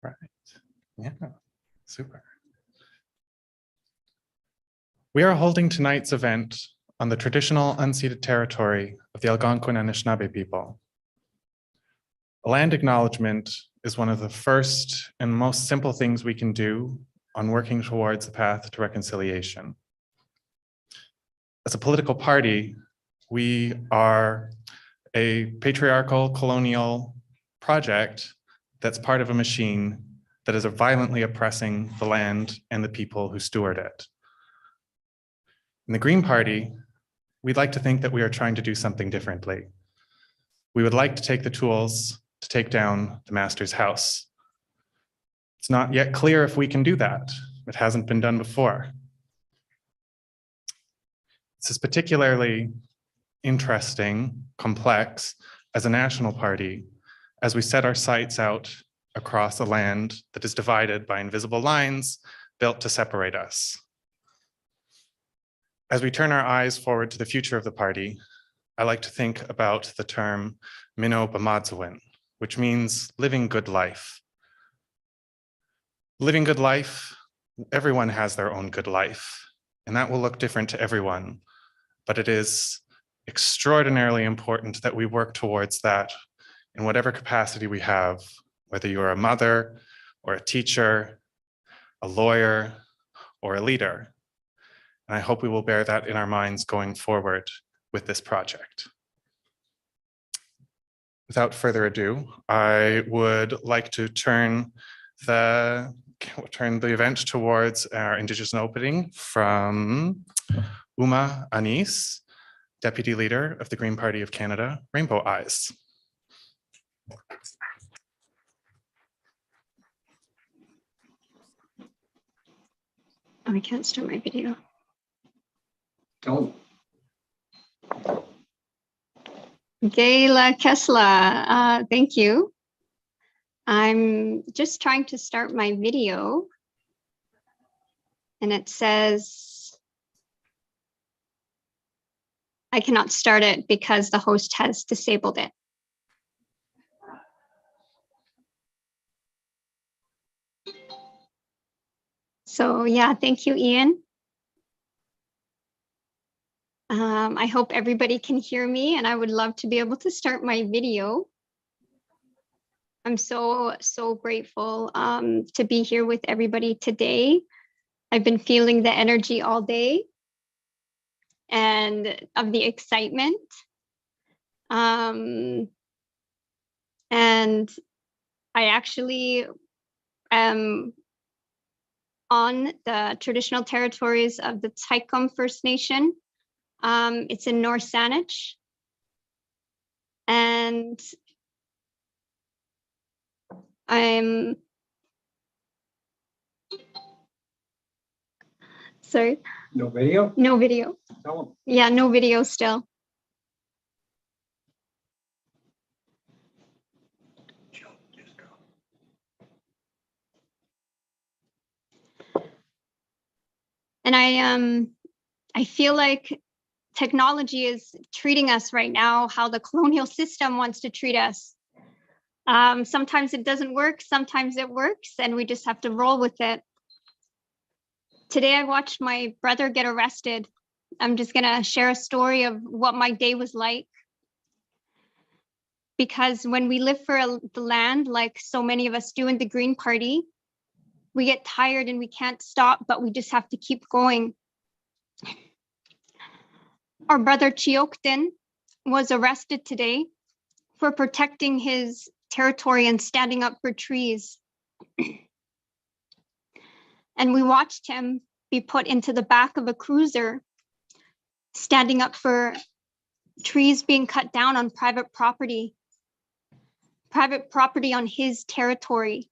Right. Yeah, super. We are holding tonight's event on the traditional unceded territory of the Algonquin Anishinaabe people. A land acknowledgement is one of the first and most simple things we can do on working towards the path to reconciliation. As a political party, we are a patriarchal colonial project that's part of a machine that is violently oppressing the land and the people who steward it. In the Green Party, we'd like to think that we are trying to do something differently. We would like to take the tools to take down the master's house. It's not yet clear if we can do that. It hasn't been done before. This is particularly interesting, complex as a national party, as we set our sights out across a land that is divided by invisible lines built to separate us. As we turn our eyes forward to the future of the party, I like to think about the term Mino Bamadzawin, which means living good life. Living good life, everyone has their own good life, and that will look different to everyone, but it is extraordinarily important that we work towards that in whatever capacity we have, whether you're a mother or a teacher, a lawyer, or a leader. And I hope we will bear that in our minds going forward with this project. Without further ado, I would like to turn the event towards our Indigenous opening from Uma Anis, Deputy Leader of the Green Party of Canada, Rainbow Eyes. I can't start my video. Oh. Gayla Kessler, thank you. I'm just trying to start my video, and it says I cannot start it because the host has disabled it. So yeah, thank you, Ian. I hope everybody can hear me, and I would love to be able to start my video. I'm so grateful to be here with everybody today. I've been feeling the energy all day and of the excitement. And I actually am on the traditional territories of the Tycom First Nation. It's in North Saanich. And I'm sorry. No video? No video. Tell them. Yeah, no video still. And I feel like technology is treating us right now how the colonial system wants to treat us. Sometimes it doesn't work, sometimes it works, and we just have to roll with it. Today I watched my brother get arrested. I'm just gonna share a story of what my day was like. Because when we live for the land, like so many of us do in the Green Party, we get tired and we can't stop, but we just have to keep going. Our brother Chioktin was arrested today for protecting his territory and standing up for trees. And we watched him be put into the back of a cruiser, standing up for trees being cut down on private property on his territory.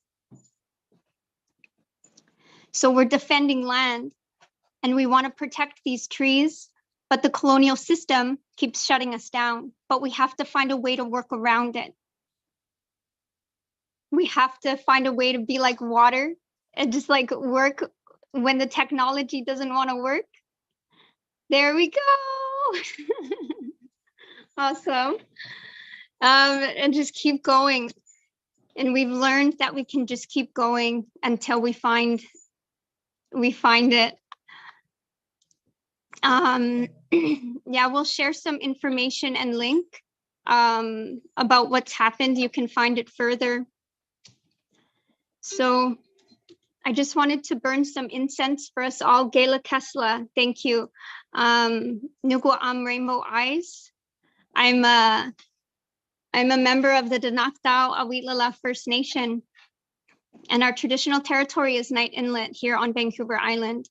So we're defending land and we want to protect these trees, but the colonial system keeps shutting us down, but we have to find a way to work around it. We have to find a way to be like water and just like work when the technology doesn't want to work. There we go. Awesome. And just keep going. And we've learned that we can just keep going until we find it. Yeah, we'll share some information and link about what's happened. You can find it further. So I just wanted to burn some incense for us all. Gela Kesla, thank you. Nugu Am Rainbow Eyes. I'm a member of the Danaktao Awitlala First Nation, and our traditional territory is Knight Inlet here on Vancouver Island.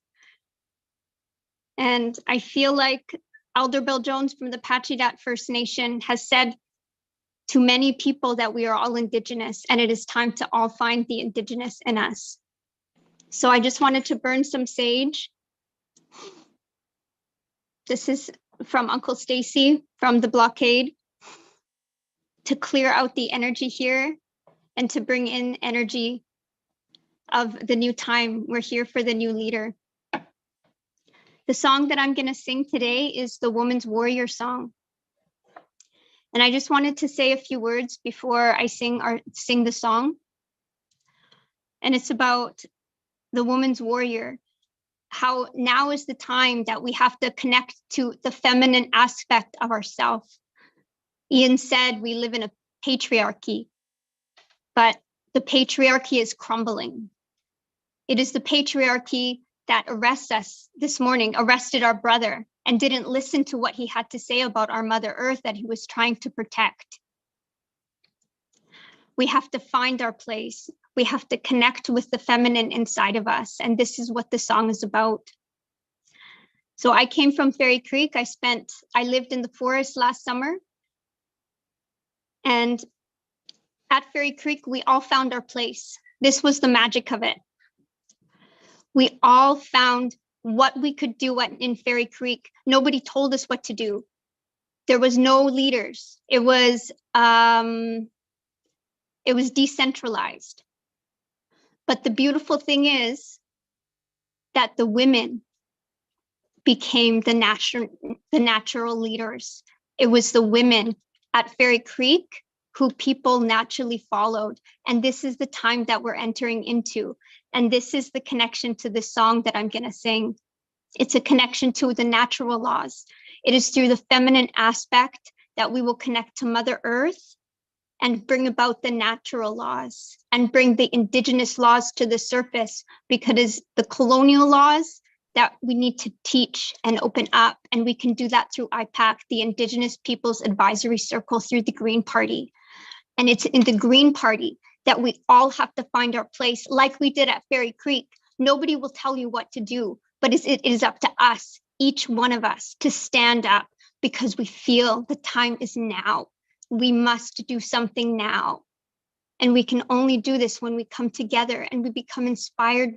And I feel like Elder Bill Jones from the Pachidat First Nation has said to many people that we are all Indigenous, and it is time to all find the Indigenous in us. So I just wanted to burn some sage. This is from Uncle Stacy from the blockade, to clear out the energy here and to bring in energy of the new time. We're here for the new leader. The song that I'm going to sing today is the Woman's Warrior song. And I just wanted to say a few words before I sing the song. And it's about the woman's warrior, how now is the time that we have to connect to the feminine aspect of ourselves. Ian said we live in a patriarchy, but the patriarchy is crumbling. It is the patriarchy that arrested our brother and didn't listen to what he had to say about our Mother Earth that he was trying to protect. We have to find our place. We have to connect with the feminine inside of us. And this is what the song is about. So I came from Fairy Creek. I lived in the forest last summer. And at Fairy Creek, we all found our place. This was the magic of it. We all found what we could do in Fairy Creek. Nobody told us what to do. There was no leaders. It was decentralized. But the beautiful thing is that the women became the natural leaders. It was the women at Fairy Creek who people naturally followed. And this is the time that we're entering into. And this is the connection to this song that I'm going to sing. It's a connection to the natural laws. It is through the feminine aspect that we will connect to Mother Earth and bring about the natural laws and bring the Indigenous laws to the surface, because the colonial laws that we need to teach and open up. And we can do that through IPAC, the Indigenous Peoples Advisory Circle, through the Green Party. And it's in the Green Party that we all have to find our place, like we did at Fairy Creek. Nobody will tell you what to do, but it is up to us, each one of us, to stand up, because we feel the time is now. We must do something now. And we can only do this when we come together and we become inspired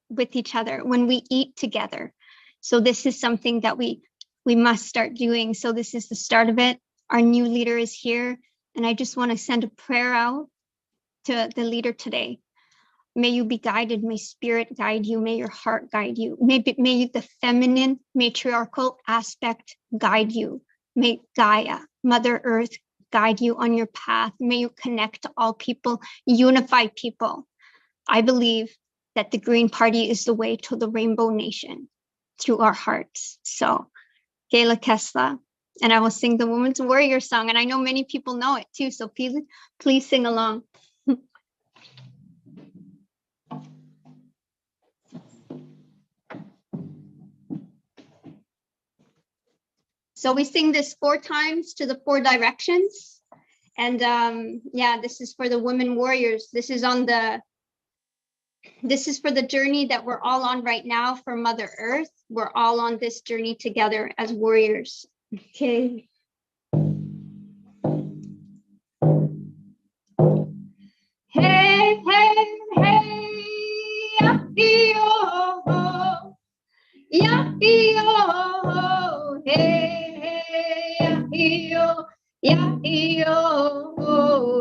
with each other, when we eat together. So this is something that we we must start doing. So this is the start of it. Our new leader is here. And I just want to send a prayer out to the leader today. May you be guided. May spirit guide you. May your heart guide you. May the feminine matriarchal aspect guide you. May Gaia, Mother Earth, guide you on your path. May you connect to all people, unify people. I believe that the Green Party is the way to the Rainbow Nation through our hearts. So, Gayla Kesla, and I will sing the Women's Warrior song. And I know many people know it too, so please sing along. So we sing this 4 times to the 4 directions. And yeah, this is for the women warriors. This is for the journey that we're all on right now for Mother Earth. We're all on this journey together as warriors. Okay. Hey, hey, hey, ya-ee-oh, ya-ee-oh, hey, hey, ya-ee-oh, ya-ee-oh,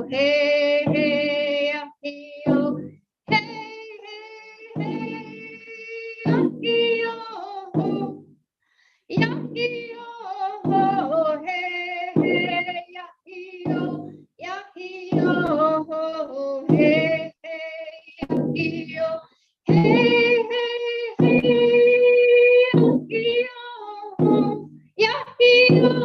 hey, hey, ya-ee-oh, hey, hey, hey, ya-ee-oh, ya-ee-oh, hey, hey, ya-ee-oh, ya-ee-oh, hey, hey, ya-ee-oh, hey, hey, hey, ya-ee-oh,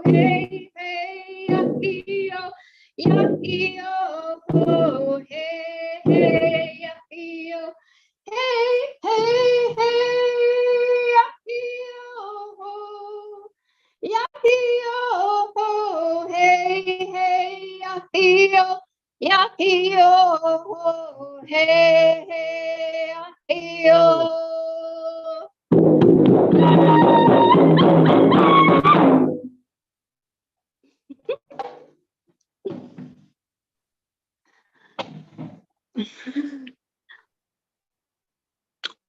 hey, hey, ya-ee-oh, ya-ee-oh, hey, hey, ya-ee-oh, hey, hey, hey, ya-ee-oh, hey, hey, ya-ee-oh, ya-ee-oh, hey, hey, ya-ee-oh.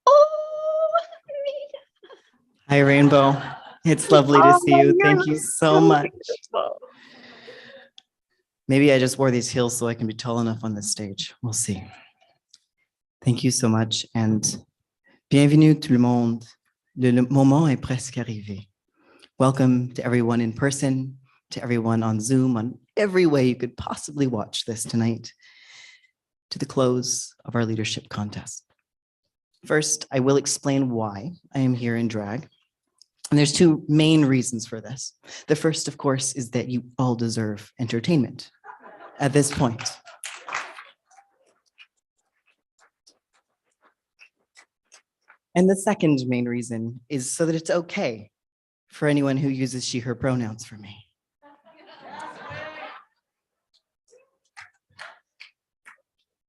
Oh, Hi, Rainbow. It's lovely to see you. Thank you so much. Maybe I just wore these heels so I can be tall enough on this stage. We'll see. Thank you so much. And bienvenue tout le monde. Le moment est presque arrivé. Welcome to everyone in person, to everyone on Zoom, on every way you could possibly watch this tonight, to the close of our leadership contest. First, I will explain why I am here in drag. And there's 2 main reasons for this. The first, of course, is that you all deserve entertainment at this point. And the second main reason is so that it's okay for anyone who uses she, her pronouns for me.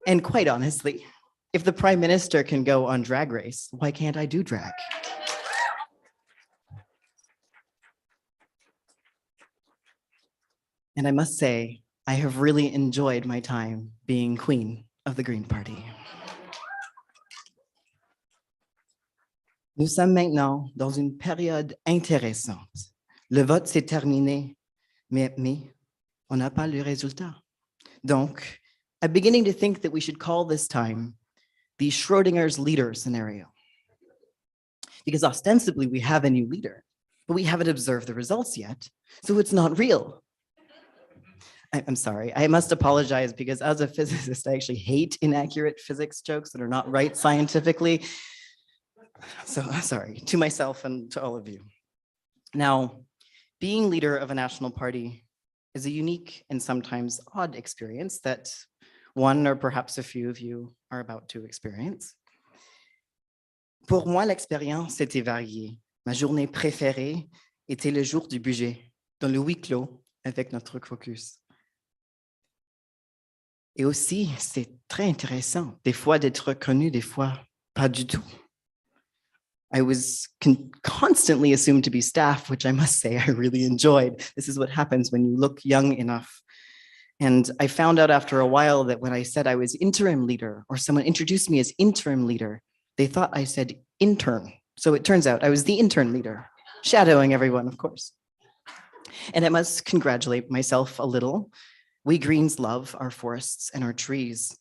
And quite honestly, if the Prime Minister can go on Drag Race, why can't I do drag? And I must say, I have really enjoyed my time being Queen of the Green Party. Nous sommes maintenant dans une période intéressante. Le vote s'est terminé, mais on n'a pas le résultat. Donc, I'm beginning to think that we should call this time the Schrodinger's leader scenario. Because ostensibly we have a new leader, but we haven't observed the results yet, so it's not real. I'm sorry, I must apologize because as a physicist, I actually hate inaccurate physics jokes that are not right scientifically. So sorry to myself and to all of you. Now, being leader of a national party is a unique and sometimes odd experience that one or perhaps a few of you are about to experience. Pour moi, l'expérience était variée. Ma journée préférée était le jour du budget, dans le huis clos avec notre caucus. Et aussi, c'est très intéressant, des fois d'être reconnu, des fois pas du tout. I was constantly assumed to be staff, which I must say I really enjoyed. This is what happens when you look young enough. And I found out after a while that when I said I was interim leader or someone introduced me as interim leader, they thought I said intern. So it turns out I was the intern leader. shadowing everyone, of course. And I must congratulate myself a little. We Greens love our forests and our trees,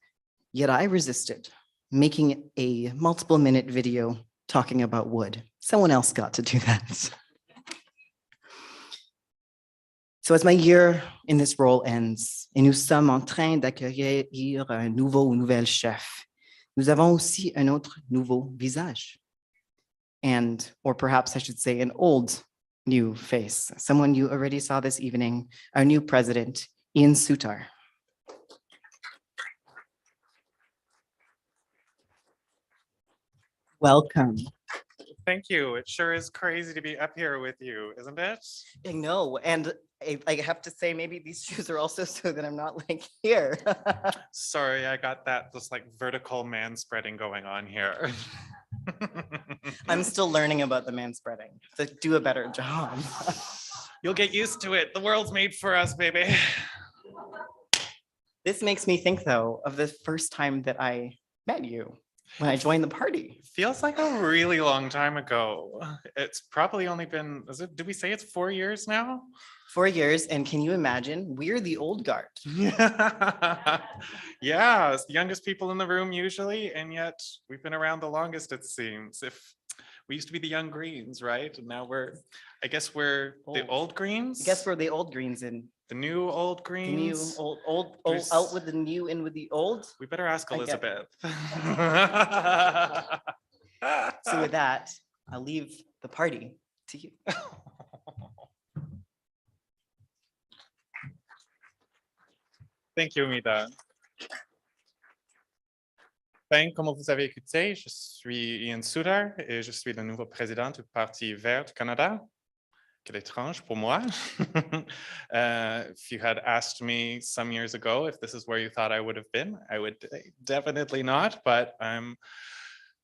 yet I resisted making a multiple-minute video talking about wood. Someone else got to do that. So as my year in this role ends, et nous sommes en train d'accueillir un nouveau ou nouvelle chef, nous avons aussi un autre nouveau visage. And, or perhaps I should say, an old new face, someone you already saw this evening, our new president, Ian Sutar. Welcome. Thank you. It sure is crazy to be up here with you, isn't it? I know, and I have to say, maybe these shoes are also so that I'm not like here. Sorry, I got that just like vertical man spreading going on here. I'm still learning about the man spreading, to do a better job. You'll get used to it. The world's made for us, baby. This makes me think, though, of the first time that I met you when I joined the party. Feels like a really long time ago. It's probably only been, did we say it's 4 years now? 4 years, and can you imagine? We're the old guard. Yeah, it's the youngest people in the room usually, and yet we've been around the longest, it seems. If we used to be the young greens, right? And now I guess we're the old greens? I guess we're the old greens and The new old the greens? new old, out with the new, in with the old. We better ask I get it. Elizabeth. So with that, I'll leave the party to you. Thank you, Mida. Ben, comme vous avez écouté, je suis Ian Sutar et je suis le nouveau président du Parti vert du Canada. Quelle étrange pour moi. If you had asked me some years ago if this is where you thought I would have been, I would definitely not, but I'm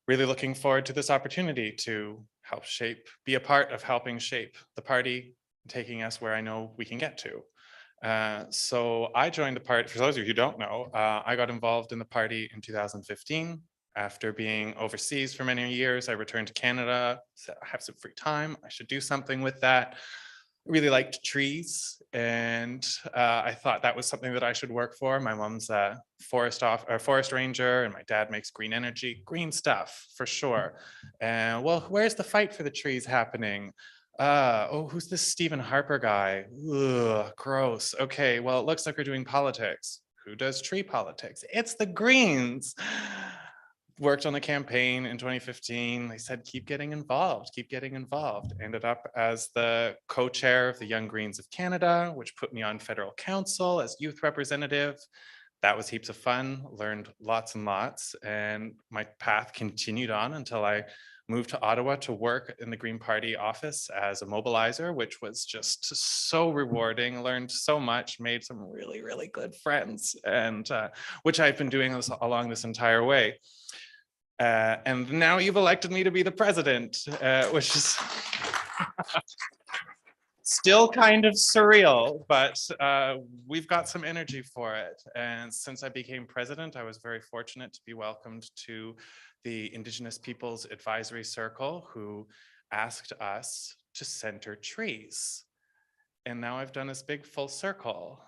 really looking forward to this opportunity to help be a part of helping shape the party, taking us where I know we can get to. So I joined the party, for those of you who don't know, I got involved in the party in 2015. After being overseas for many years, I returned to Canada, said I have some free time, I should do something with that. I really liked trees, and I thought that was something that I should work for. My mom's a forest ranger, and my dad makes green energy, green stuff for sure. And well, where's the fight for the trees happening? Who's this Stephen Harper guy? Ugh, gross. Okay, well, it looks like we're doing politics. Who does tree politics? It's the Greens. Worked on a campaign in 2015. They said, keep getting involved, keep getting involved. Ended up as the co-chair of the Young Greens of Canada, which put me on federal council as youth representative. That was heaps of fun, learned lots and lots, and my path continued on until I moved to Ottawa to work in the Green Party office as a mobilizer, which was just so rewarding, learned so much, made some really, really good friends, and which I've been doing along this entire way. And now you've elected me to be the president, which is still kind of surreal, but we've got some energy for it. And since I became president, I was very fortunate to be welcomed to the Indigenous Peoples Advisory Circle, who asked us to center trees. And now I've done this big full circle.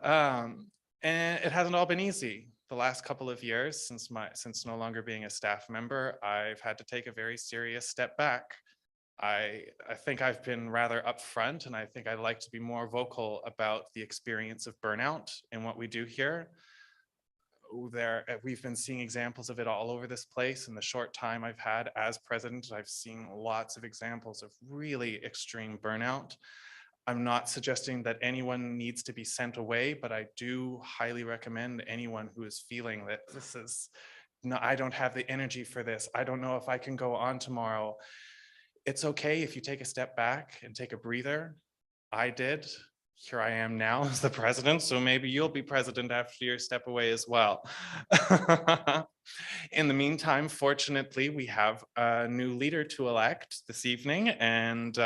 And it hasn't all been easy. The last couple of years, since no longer being a staff member, I've had to take a very serious step back. I think I've been rather upfront, and I think I'd like to be more vocal about the experience of burnout and what we do here. We've been seeing examples of it all over this place. In the short time I've had as president, I've seen lots of examples of really extreme burnout. I'm not suggesting that anyone needs to be sent away, but I do highly recommend anyone who is feeling that this is, no, I don't have the energy for this. I don't know if I can go on tomorrow. It's okay if you take a step back and take a breather. I did. Here I am now as the president, so maybe you'll be president after your step away as well. In the meantime, fortunately, we have a new leader to elect this evening, and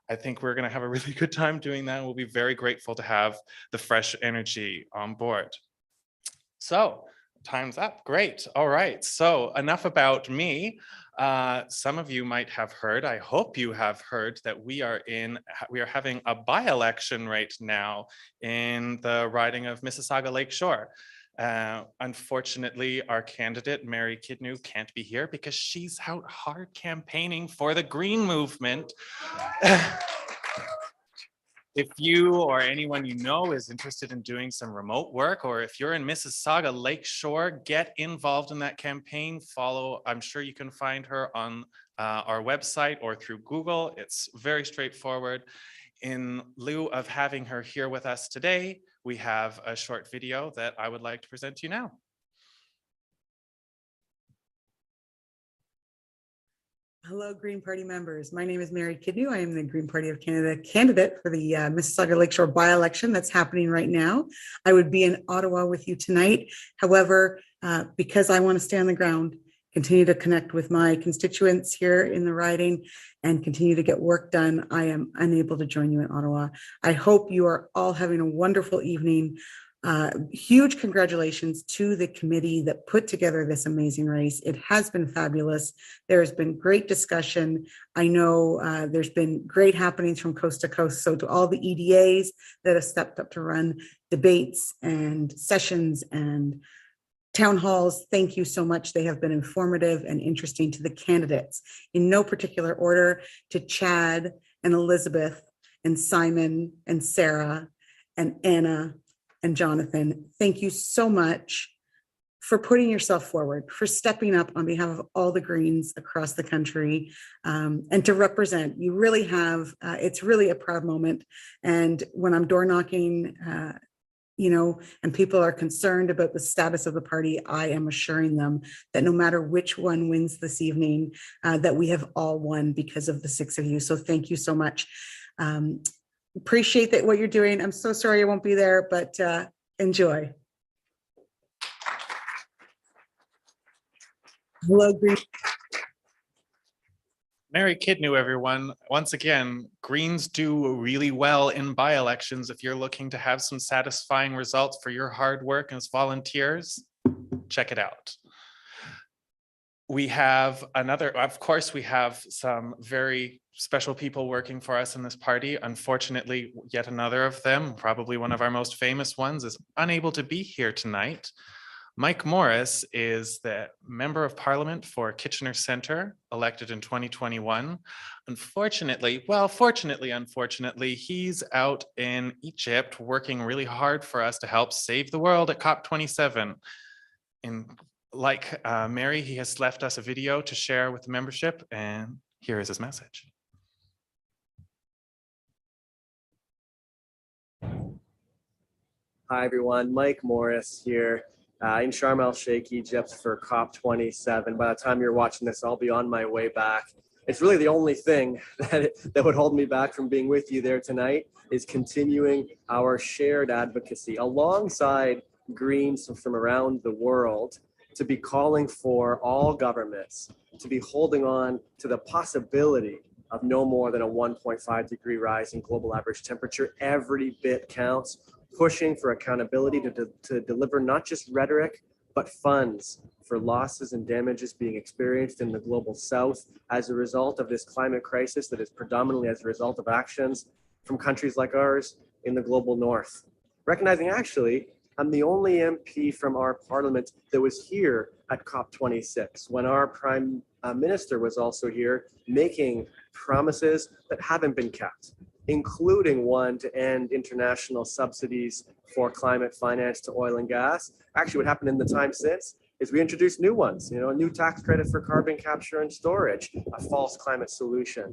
I think we're going to have a really good time doing that. We'll be very grateful to have the fresh energy on board. So time's up. Great. All right. So enough about me. Some of you might have heard, I hope you have heard, that we are having a by-election right now in the riding of Mississauga Lakeshore. Unfortunately, our candidate, Mary Kidnew, can't be here because she's out hard campaigning for the Green movement. If you or anyone you know is interested in doing some remote work, or if you're in Mississauga Lakeshore, get involved in that campaign. Follow, I'm sure you can find her on our website or through Google. It's very straightforward. In lieu of having her here with us today, we have a short video that I would like to present to you now. Hello, Green Party members. My name is Mary Kidnew. I am the Green Party of Canada candidate for the Mississauga Lakeshore by-election that's happening right now. I would be in Ottawa with you tonight. However, because I want to stay on the ground, continue to connect with my constituents here in the riding and continue to get work done, I am unable to join you in Ottawa. I hope you are all having a wonderful evening. Huge congratulations to the committee that put together this amazing race. It has been fabulous. There has been great discussion. I know there's been great happenings from coast to coast. So to all the EDAs that have stepped up to run debates and sessions and town halls, thank you so much. They have been informative and interesting to the candidates. In no particular order, to Chad and Elizabeth and Simon and Sarah and Anna and Jonathan, thank you so much for putting yourself forward, for stepping up on behalf of all the Greens across the country, and to represent. You really have, it's really a proud moment. And when I'm door knocking, and people are concerned about the status of the party, I am assuring them that no matter which one wins this evening, that we have all won because of the six of you. So thank you so much. Appreciate that what you're doing. I'm so sorry I won't be there, but enjoy. Hello, Green. Mary Kidnew, everyone. Once again, Greens do really well in by-elections. If you're looking to have some satisfying results for your hard work as volunteers, check it out. We have of course, we have some very special people working for us in this party. Unfortunately, yet another of them, probably one of our most famous ones, is unable to be here tonight. Mike Morris is the Member of Parliament for Kitchener Centre, elected in 2021. Unfortunately, he's out in Egypt working really hard for us to help save the world at COP27. Like Mary, he has left us a video to share with the membership, and here is his message. Hi, everyone. Mike Morris here in Sharm el-Sheikh, Egypt for COP27. By the time you're watching this, I'll be on my way back. It's really the only thing that would hold me back from being with you there tonight is continuing our shared advocacy alongside Greens from around the world to be calling for all governments to be holding on to the possibility of no more than a 1.5 degree rise in global average temperature. Every bit counts, pushing for accountability to deliver not just rhetoric, but funds for losses and damages being experienced in the global south as a result of this climate crisis that is predominantly as a result of actions from countries like ours in the global north. Recognizing actually, I'm the only MP from our parliament that was here at COP26 when our Prime Minister was also here making promises that haven't been kept, including one to end international subsidies for climate finance to oil and gas. Actually, what happened in the time since is we introduced new ones, a new tax credit for carbon capture and storage, a false climate solution.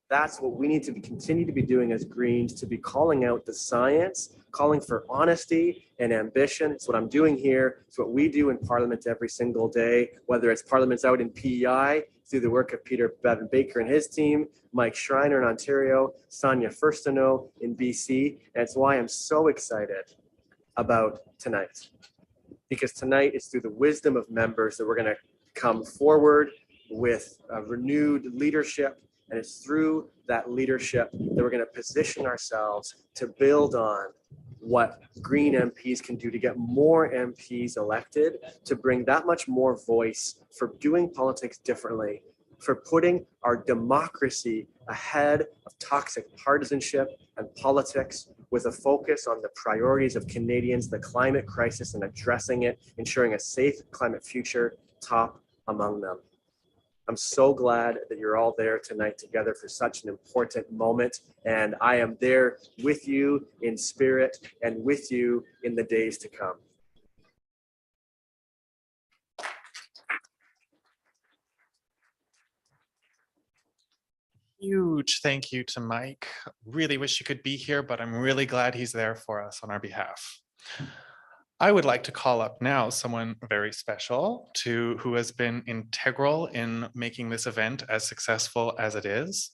That's what we need to continue to be doing as Greens, to be calling out the science, calling for honesty and ambition. It's what I'm doing here. It's what we do in Parliament every single day, whether it's Parliament's out in PEI through the work of Peter Bevan Baker and his team, Mike Schreiner in Ontario, Sonia Furstenau in BC. And it's why I'm so excited about tonight. Because tonight is through the wisdom of members that we're going to come forward with a renewed leadership. And it's through that leadership that we're going to position ourselves to build on what Green MPs can do to get more MPs elected, to bring that much more voice for doing politics differently, for putting our democracy ahead of toxic partisanship and politics, with a focus on the priorities of Canadians, the climate crisis and addressing it, ensuring a safe climate future top among them. I'm so glad that you're all there tonight together for such an important moment, and I am there with you in spirit and with you in the days to come. Huge thank you to Mike. Really wish you could be here, but I'm really glad he's there for us on our behalf. I would like to call up now someone very special who has been integral in making this event as successful as it is.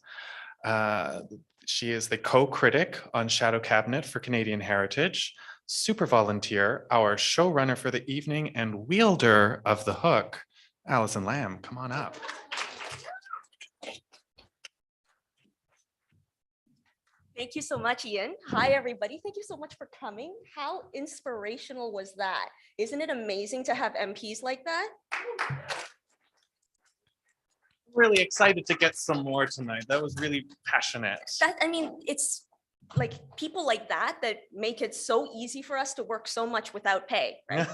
She is the co-critic on Shadow Cabinet for Canadian Heritage, super volunteer, our showrunner for the evening, and wielder of the hook. Alison Lamb, come on up. Thank you so much, Ian. Hi, everybody. Thank you so much for coming. How inspirational was that? Isn't it amazing to have MPs like that? Really excited to get some more tonight. That was really passionate. I mean, it's like people like that that make it so easy for us to work so much without pay, right?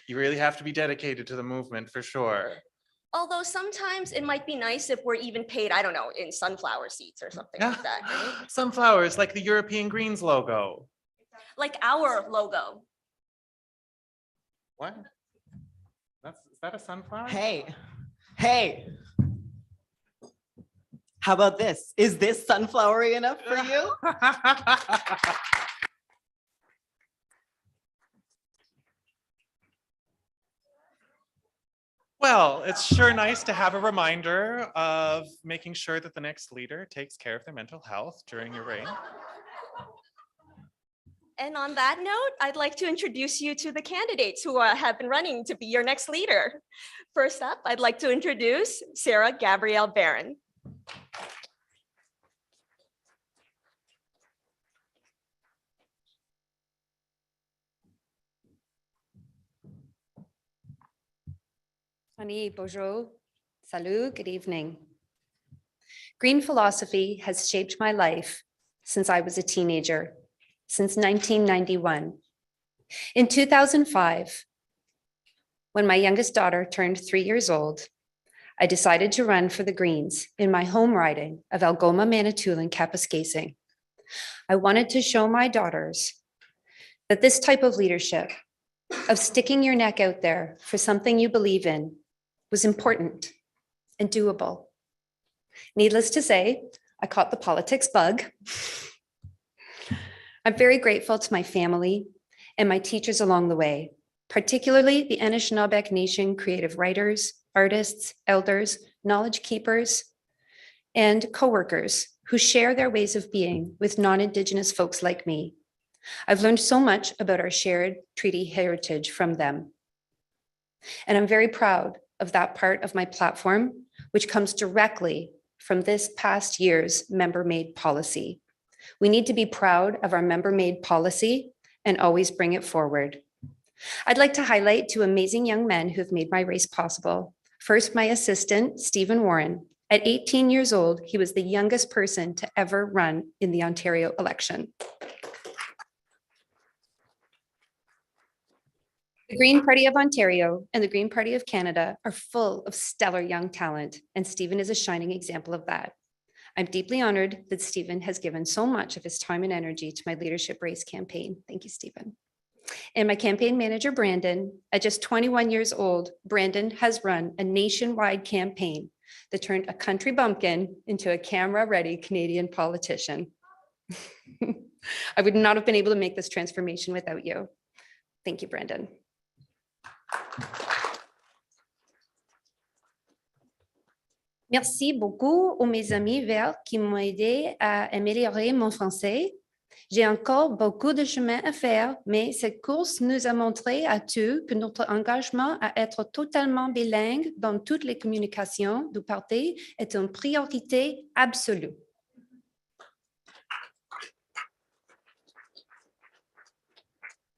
You really have to be dedicated to the movement for sure. Although sometimes it might be nice if we're even paid, I don't know, in sunflower seeds or something like that, right? Sunflowers, like the European Greens logo. Like our logo. What? Is that a sunflower? Hey, hey. How about this? Is this sunflowery enough for you? Well, it's sure nice to have a reminder of making sure that the next leader takes care of their mental health during your reign. And on that note, I'd like to introduce you to the candidates who have been running to be your next leader. First up, I'd like to introduce Sarah Gabrielle Barron. Honey, bonjour, salut, good evening. Green philosophy has shaped my life since I was a teenager, since 1991. In 2005, when my youngest daughter turned 3 years old, I decided to run for the Greens in my home riding of Algoma, Manitoulin, Kapuskasing. I wanted to show my daughters that this type of leadership, of sticking your neck out there for something you believe in, was important and doable. Needless to say, I caught the politics bug. I'm very grateful to my family and my teachers along the way, particularly the Anishinaabe Nation creative writers, artists, elders, knowledge keepers, and coworkers who share their ways of being with non-Indigenous folks like me. I've learned so much about our shared treaty heritage from them. And I'm very proud of that part of my platform, which comes directly from this past year's member-made policy. We need to be proud of our member-made policy and always bring it forward. I'd like to highlight 2 amazing young men who have made my race possible. First, my assistant, Stephen Warren. At 18 years old, he was the youngest person to ever run in the Ontario election. The Green Party of Ontario and the Green Party of Canada are full of stellar young talent, and Stephen is a shining example of that. I'm deeply honored that Stephen has given so much of his time and energy to my leadership race campaign. Thank you, Stephen. And my campaign manager, Brandon, at just 21 years old, Brandon has run a nationwide campaign that turned a country bumpkin into a camera-ready Canadian politician. I would not have been able to make this transformation without you. Thank you, Brandon. Merci beaucoup aux mes amis verts qui m'ont aidé à améliorer mon français. J'ai encore beaucoup de chemin à faire, mais cette course nous a montré à tous que notre engagement à être totalement bilingue dans toutes les communications du parti est une priorité absolue.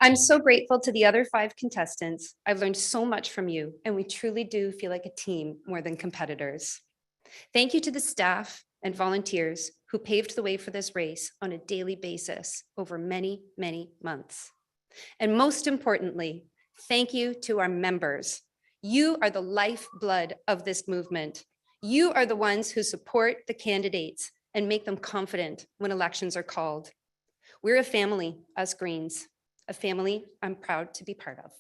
I'm so grateful to the other 5 contestants. I've learned so much from you, and we truly do feel like a team more than competitors. Thank you to the staff and volunteers who paved the way for this race on a daily basis over many, many months. And most importantly, thank you to our members. You are the lifeblood of this movement. You are the ones who support the candidates and make them confident when elections are called. We're a family, us Greens, a family I'm proud to be part of.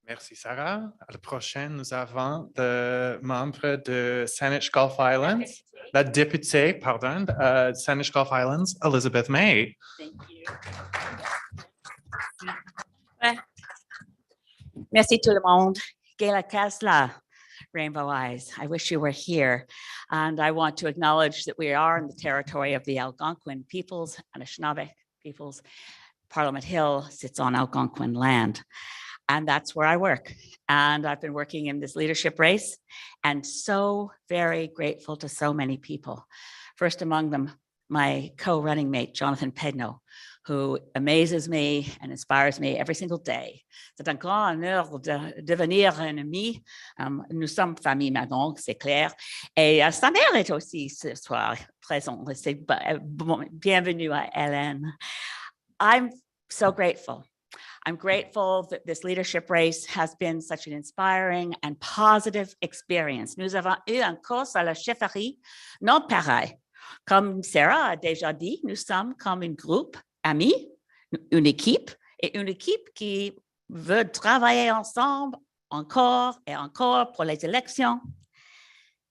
Merci, Sarah. À la prochaine, nous avons le membre de Saanich Gulf Islands, la députée, pardon, Saanich Gulf Islands, Elizabeth May. Thank you. Merci tout le monde. Gayla Kasla, Rainbow Eyes. I wish you were here. And I want to acknowledge that we are in the territory of the Algonquin peoples, Anishinaabe peoples. Parliament Hill sits on Algonquin land. And that's where I work. And I've been working in this leadership race and so very grateful to so many people. First among them, my co-running mate, Jonathan Pedno, who amazes me and inspires me every single day. C'est un grand honneur de devenir un ami. Nous sommes famille maintenant, c'est clair. Et sa mère est aussi ce soir présente. Bienvenue à Hélène. I'm so grateful. I'm grateful that this leadership race has been such an inspiring and positive experience. Nous avons eu un course à la chefferie non pareil. Comme Sarah a déjà dit, nous sommes comme un groupe ami, une équipe qui veut travailler ensemble encore et encore pour les élections.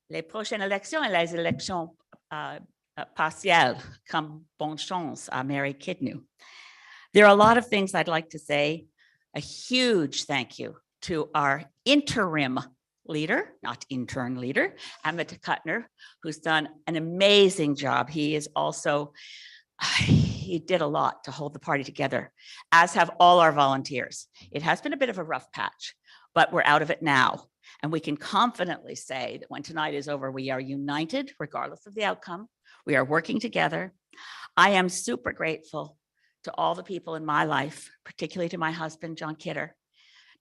Les prochaines élections et les élections partielles, comme bonne chance à Mary Kidnew. There are a lot of things I'd like to say. A huge thank you to our interim leader, not intern leader, Amit Kutner, who's done an amazing job. He is also, he did a lot to hold the party together, as have all our volunteers. It has been a bit of a rough patch, but we're out of it now. And we can confidently say that when tonight is over, we are united, regardless of the outcome. We are working together. I am super grateful to all the people in my life, particularly to my husband, John Kidder,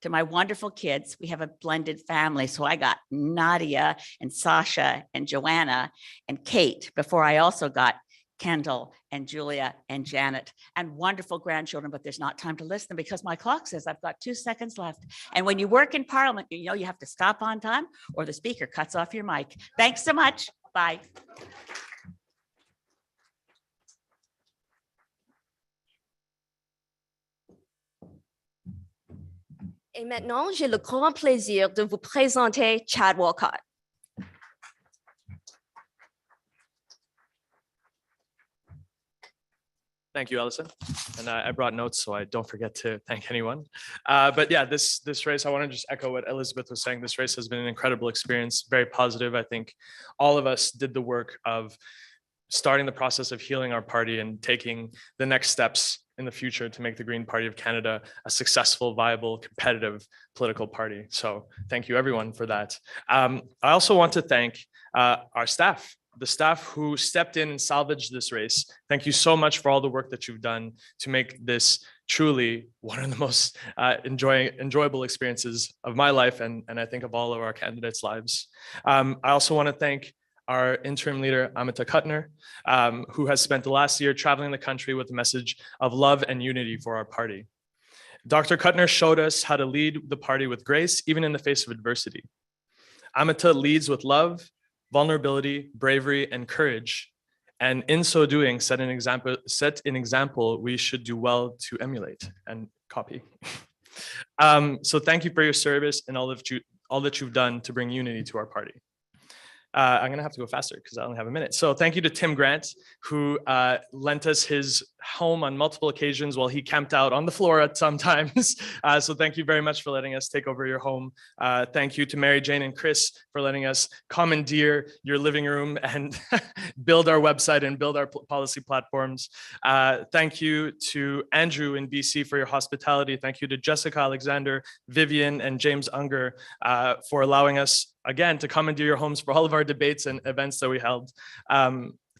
to my wonderful kids. We have a blended family. So I got Nadia and Sasha and Joanna and Kate before I also got Kendall and Julia and Janet and wonderful grandchildren, but there's not time to list them because my clock says I've got 2 seconds left. And when you work in Parliament, you know you have to stop on time or the speaker cuts off your mic. Thanks so much. Bye. Et maintenant, j'ai le grand plaisir de vous présenter Chad Walcott. Thank you, Allison. And I brought notes, so I don't forget to thank anyone. But yeah, this race, I want to just echo what Elizabeth was saying. This race has been an incredible experience, very positive. I think all of us did the work of starting the process of healing our party and taking the next steps in the future to make the Green Party of Canada a successful, viable, competitive political party. So thank you everyone for that. I also want to thank our staff, the staff who stepped in and salvaged this race. Thank you so much for all the work that you've done to make this truly one of the most enjoyable experiences of my life and I think of all of our candidates' lives. I also want to thank our interim leader, Amita Kutner, who has spent the last year traveling the country with a message of love and unity for our party. Dr. Kutner showed us how to lead the party with grace, even in the face of adversity. Amita leads with love, vulnerability, bravery, and courage. And in so doing, set an example we should do well to emulate and copy. So thank you for your service and all that you've done to bring unity to our party. I'm going to have to go faster because I only have a minute. So thank you to Tim Grant, who lent us his home on multiple occasions while he camped out on the floor at some times. So thank you very much for letting us take over your home. Thank you to Mary Jane and Chris for letting us commandeer your living room and build our website and build our policy platforms. Thank you to Andrew in BC for your hospitality. Thank you to Jessica Alexander, Vivian, and James Unger for allowing us, again, to commandeer your homes for all of our debates and events that we held.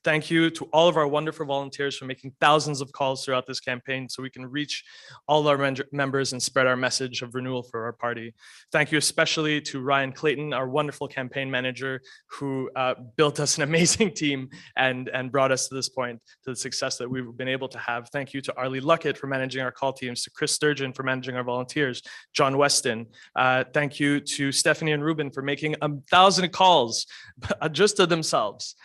Thank you to all of our wonderful volunteers for making thousands of calls throughout this campaign so we can reach all our members and spread our message of renewal for our party. Thank you especially to Ryan Clayton, our wonderful campaign manager, who built us an amazing team and brought us to this point, to the success that we've been able to have. Thank you to Arlie Luckett for managing our call teams, to Chris Sturgeon for managing our volunteers, John Weston. Thank you to Stephanie and Ruben for making 1,000 calls just to themselves.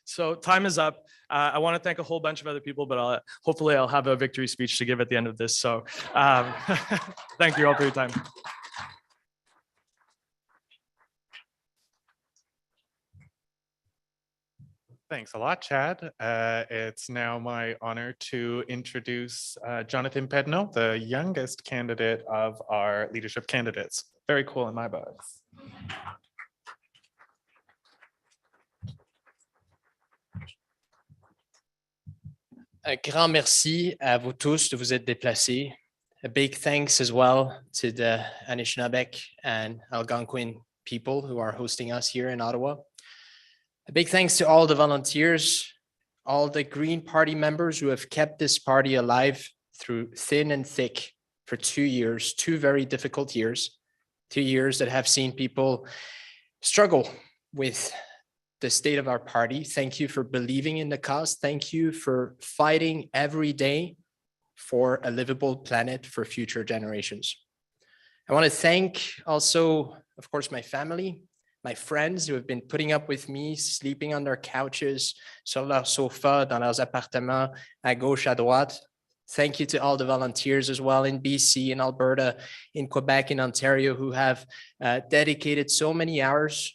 So time is up. I want to thank a whole bunch of other people, but hopefully I'll have a victory speech to give at the end of this. So thank you all for your time. Thanks a lot, Chad. It's now my honor to introduce Jonathan Pedno, the youngest candidate of our leadership candidates. Very cool in my books. Un grand merci à vous tous de vous être déplacés. A big thanks as well to the Anishinaabe and Algonquin people who are hosting us here in Ottawa. A big thanks to all the volunteers, all the Green Party members who have kept this party alive through thin and thick for 2 years, 2 very difficult years, 2 years that have seen people struggle with the state of our party. Thank you for believing in the cause. Thank you for fighting every day for a livable planet for future generations. I want to thank also, of course, my family, my friends who have been putting up with me, sleeping on their couches, sur leur sofa, dans leurs appartements, à gauche, à droite. Thank you to all the volunteers as well in BC, in Alberta, in Quebec, in Ontario, who have dedicated so many hours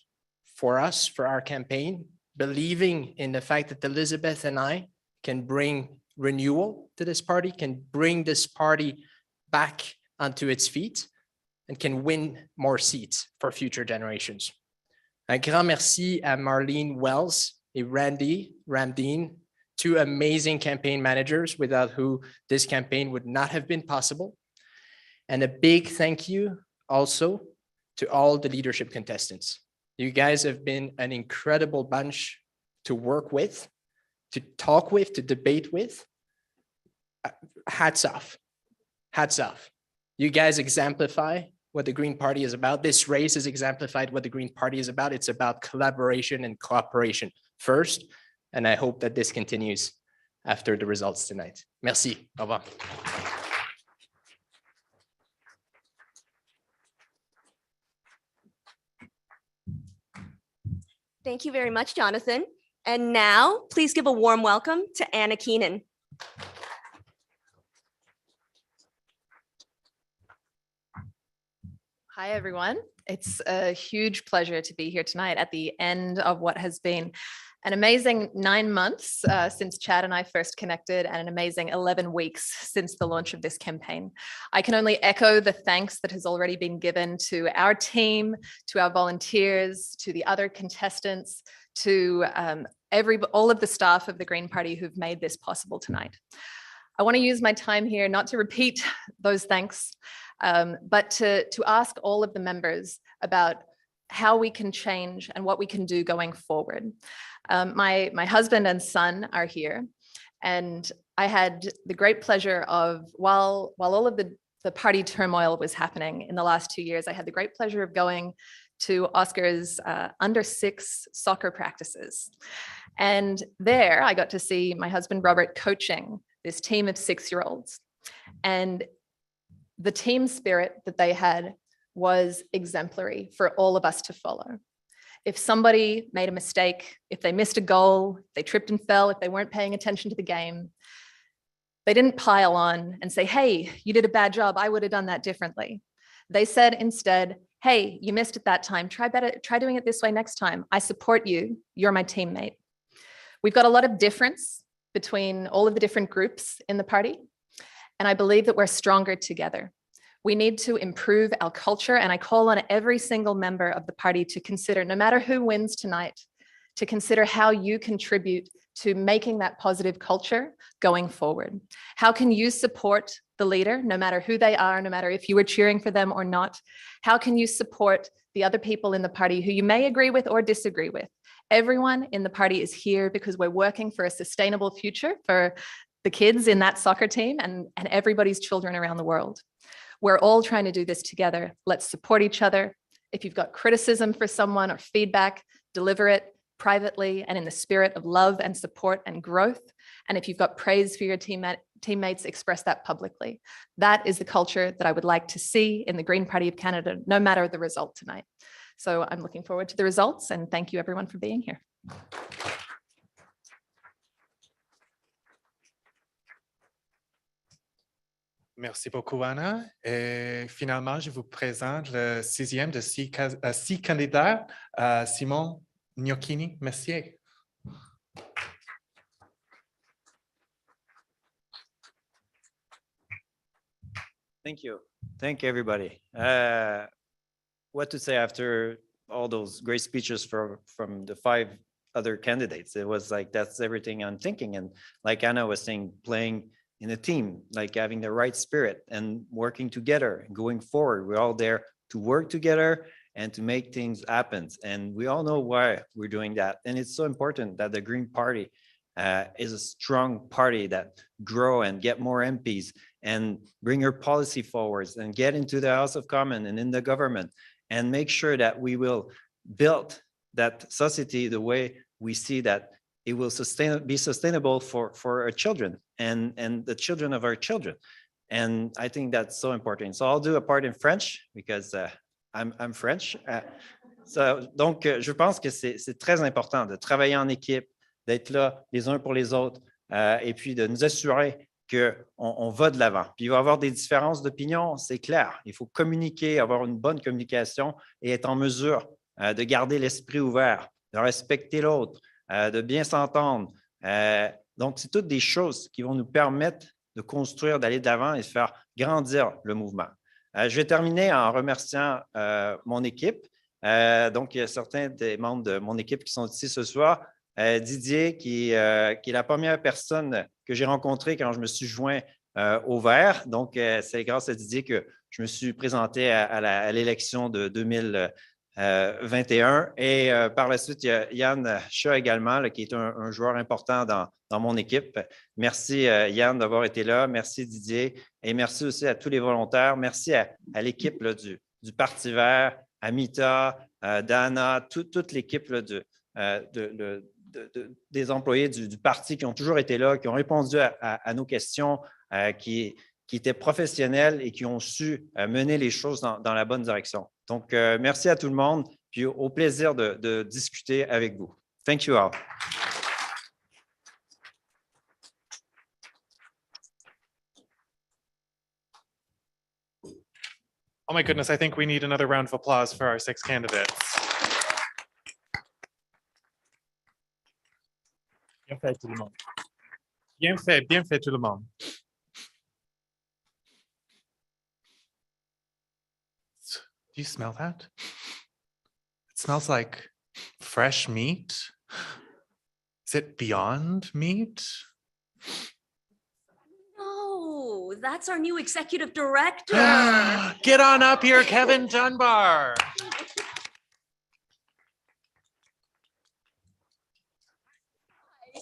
for us, for our campaign, believing in the fact that Elizabeth and I can bring renewal to this party, can bring this party back onto its feet, and can win more seats for future generations. Un grand merci à Marlene Wells et Randy Ramdeen, 2 amazing campaign managers without who this campaign would not have been possible. And a big thank you also to all the leadership contestants. You guys have been an incredible bunch to work with, to talk with, to debate with. Hats off. Hats off. You guys exemplify what the Green Party is about. This race has exemplified what the Green Party is about. It's about collaboration and cooperation first, and I hope that this continues after the results tonight. Merci. Au revoir. Thank you very much, Jonathan. And now, please give a warm welcome to Anna Keenan. Hi, everyone. It's a huge pleasure to be here tonight at the end of what has been an amazing 9 months since Chad and I first connected, and an amazing 11 weeks since the launch of this campaign. I can only echo the thanks that has already been given to our team, to our volunteers, to the other contestants, to all of the staff of the Green Party who've made this possible tonight. I want to use my time here not to repeat those thanks, but to ask all of the members about how we can change and what we can do going forward. My husband and son are here, and I had the great pleasure of, while all of the party turmoil was happening in the last 2 years, I had the great pleasure of going to Oscar's under-6 soccer practices. And there I got to see my husband Robert coaching this team of 6-year-olds. And the team spirit that they had was exemplary for all of us to follow. If somebody made a mistake, if they missed a goal, if they tripped and fell, if they weren't paying attention to the game, they didn't pile on and say, hey, you did a bad job, I would have done that differently. They said instead, hey, you missed it that time, try doing it this way next time. I support you, you're my teammate. We've got a lot of difference between all of the different groups in the party. And I believe that we're stronger together. We need to improve our culture, and I call on every single member of the party to consider, no matter who wins tonight, to consider how you contribute to making that positive culture going forward. How can you support the leader, no matter who they are, no matter if you were cheering for them or not? How can you support the other people in the party who you may agree with or disagree with? Everyone in the party is here because we're working for a sustainable future for the kids in that soccer team and everybody's children around the world. We're all trying to do this together. Let's support each other. If you've got criticism for someone or feedback, deliver it privately and in the spirit of love and support and growth. And if you've got praise for your teammates, express that publicly. That is the culture that I would like to see in the Green Party of Canada, no matter the result tonight. So I'm looking forward to the results, and thank you everyone for being here. Merci beaucoup, Anna. Et finalement, je vous présente le 6e de 6 candidats, Simon Gnocchini-Messier. Thank you. Thank you, everybody. What to say after all those great speeches from the 5 other candidates? It was like, that's everything I'm thinking. And like Anna was saying, playing in a team, like having the right spirit and working together and going forward. We're all there to work together and to make things happen. And we all know why we're doing that. And it's so important that the Green Party is a strong party that grow and get more MPs and bring your policy forwards and get into the House of Commons and in the government and make sure that we will build that society the way we see that it will be sustainable for our children and the children of our children. And I think that's so important. So I'll do a part in French because I'm French. Donc, je pense que c'est très important de travailler en équipe, d'être là les uns pour les autres et puis de nous assurer qu'on va de l'avant. Puis il va y avoir des différences d'opinion, c'est clair. Il faut communiquer, avoir une bonne communication et être en mesure de garder l'esprit ouvert, de respecter l'autre, de bien s'entendre. Donc, c'est toutes des choses qui vont nous permettre de construire, d'aller de l'avant et de faire grandir le mouvement. Je vais terminer en remerciant mon équipe. Donc, il y a certains des membres de mon équipe qui sont ici ce soir. Didier, qui est la première personne que j'ai rencontrée quand je me suis joint au vert. Donc, c'est grâce à Didier que je me suis présenté à l'élection de 2021. Et par la suite, il y a Yann Chat également, là, qui est un joueur important dans mon équipe. Merci Yann d'avoir été là. Merci Didier. Et merci aussi à tous les volontaires. Merci à l'équipe du Parti vert, à Mita, Dana, toute l'équipe des employés du parti qui ont toujours été là, qui ont répondu à nos questions, qui étaient professionnels et qui ont su mener les choses dans la bonne direction. Donc, merci à tout le monde, puis au plaisir de discuter avec vous. Thank you all. Oh my goodness, I think we need another round of applause for our 6 candidates. Bien fait tout le monde. Bien fait tout le monde. Do you smell that? It smells like fresh meat. Is it Beyond Meat? No, that's our new executive director. Get on up here, Kevin Dunbar.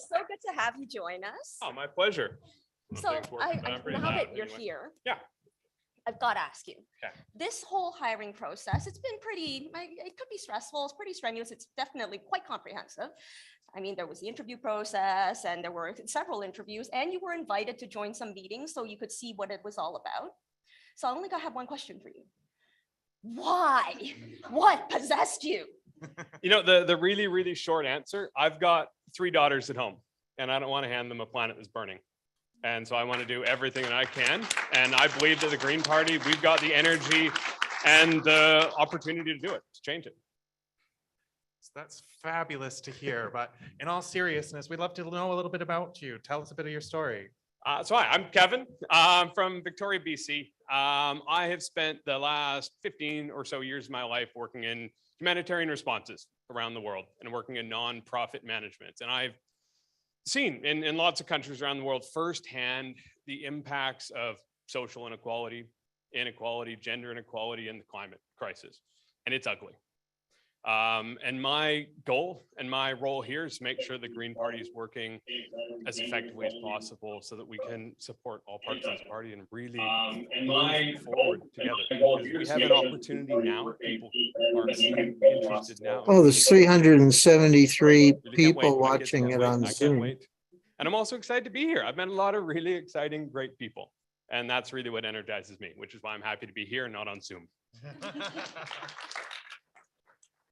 So good to have you join us. Oh, my pleasure. So now that you're here, Yeah. I've got to ask you, Okay. this whole hiring process, it's been it could be stressful, it's pretty strenuous, it's definitely quite comprehensive. I mean, there was the interview process and there were several interviews and you were invited to join some meetings so you could see what it was all about. So I only have one question for you. Why? What possessed you? You know, the really, really short answer, I've got 3 daughters at home and I don't want to hand them a planet that's burning. And so I want to do everything that I can. And I believe that the Green Party, we've got the energy and the opportunity to do it, to change it. That's fabulous to hear. But in all seriousness, we'd love to know a little bit about you. Tell us a bit of your story. So hi, I'm Kevin. I'm from Victoria, BC. I have spent the last 15 or so years of my life working in humanitarian responses around the world and working in nonprofit management. And I've seen in lots of countries around the world firsthand the impacts of social inequality, gender inequality, and the climate crisis. And it's ugly. And my goal and my role here is to make sure the Green Party is working as effectively as possible so that we can support all parts of this party and really move forward together. Because we have an opportunity now. People are interested now. Oh, there's 373 Really can't wait. people My kids watching can't it wait. on I can't Zoom. wait. And I'm also excited to be here. I've met a lot of really exciting, great people. And that's really what energizes me, which is why I'm happy to be here and not on Zoom.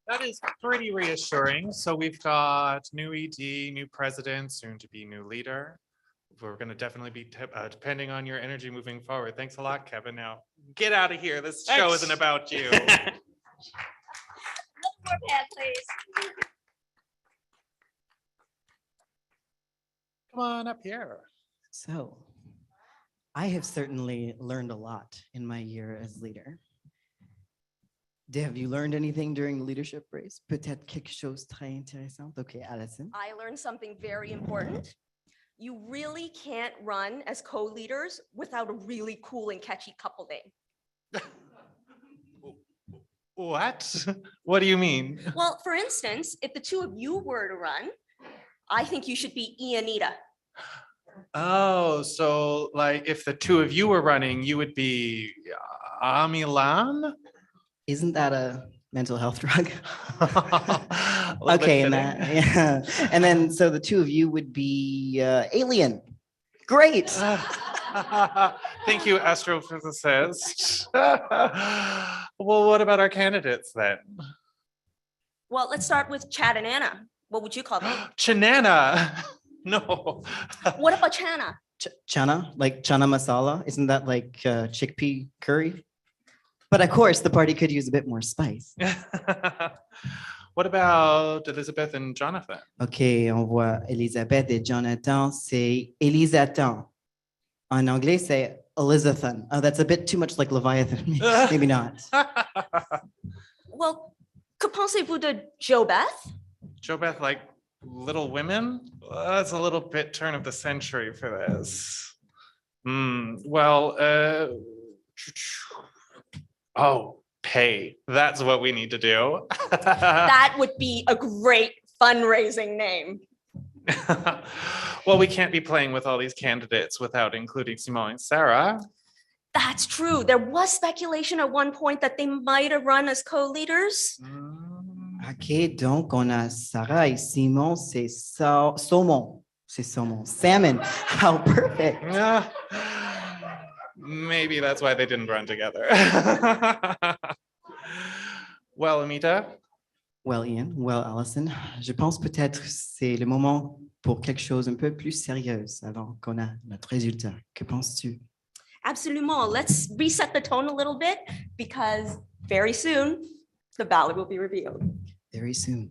That is pretty reassuring. So we've got new ED, new president, soon to be new leader. We're going to definitely be depending on your energy moving forward. Thanks a lot, Kevin. Now get out of here. This show Thanks. isn't about you. Come on up here. So I have certainly learned a lot in my year as leader. Have you learned anything during the leadership race? Peut-être quelque chose très intéressant. Okay, Allison. I learned something very important. You really can't run as co-leaders without a really cool and catchy couple name. What? What do you mean? Well, for instance, if the two of you were to run, I think you should be Ianita. Oh, so like if the two of you were running, you would be Amilan? Isn't that a mental health drug? Okay, Okay, and yeah. And then so the two of you would be Alien. Great. Thank you, astrophysicist. Well, what about our candidates then? Well, let's start with Chad and Anna. What would you call them? Chanana. No. What about Chana? Chana, like chana masala. Isn't that like chickpea curry? But of course, the party could use a bit more spice. What about Elizabeth and Jonathan? OK, on voit Elisabeth et Jonathan, c'est Elisatan. En anglais, c'est Elizathan. Oh, that's a bit too much like Leviathan. Maybe not. Well, que pensez-vous de JoBeth? JoBeth, like Little Women? That's a little bit turn of the century for this. Well, oh, pay. That's what we need to do. That would be a great fundraising name. Well, we can't be playing with all these candidates without including Simone and Sarah. That's true. There was speculation at one point that they might have run as co-leaders. OK, donc on a Sarah et Simon, c'est saumon. C'est saumon. Salmon. How perfect. Maybe that's why they didn't run together. Well, Amita? Well, Ian, well, Allison, je pense peut-être c'est le moment pour quelque chose un peu plus sérieux avant qu'on a notre résultat. Que penses-tu? Absolument. Let's reset the tone a little bit because very soon the ballot will be revealed. Very soon.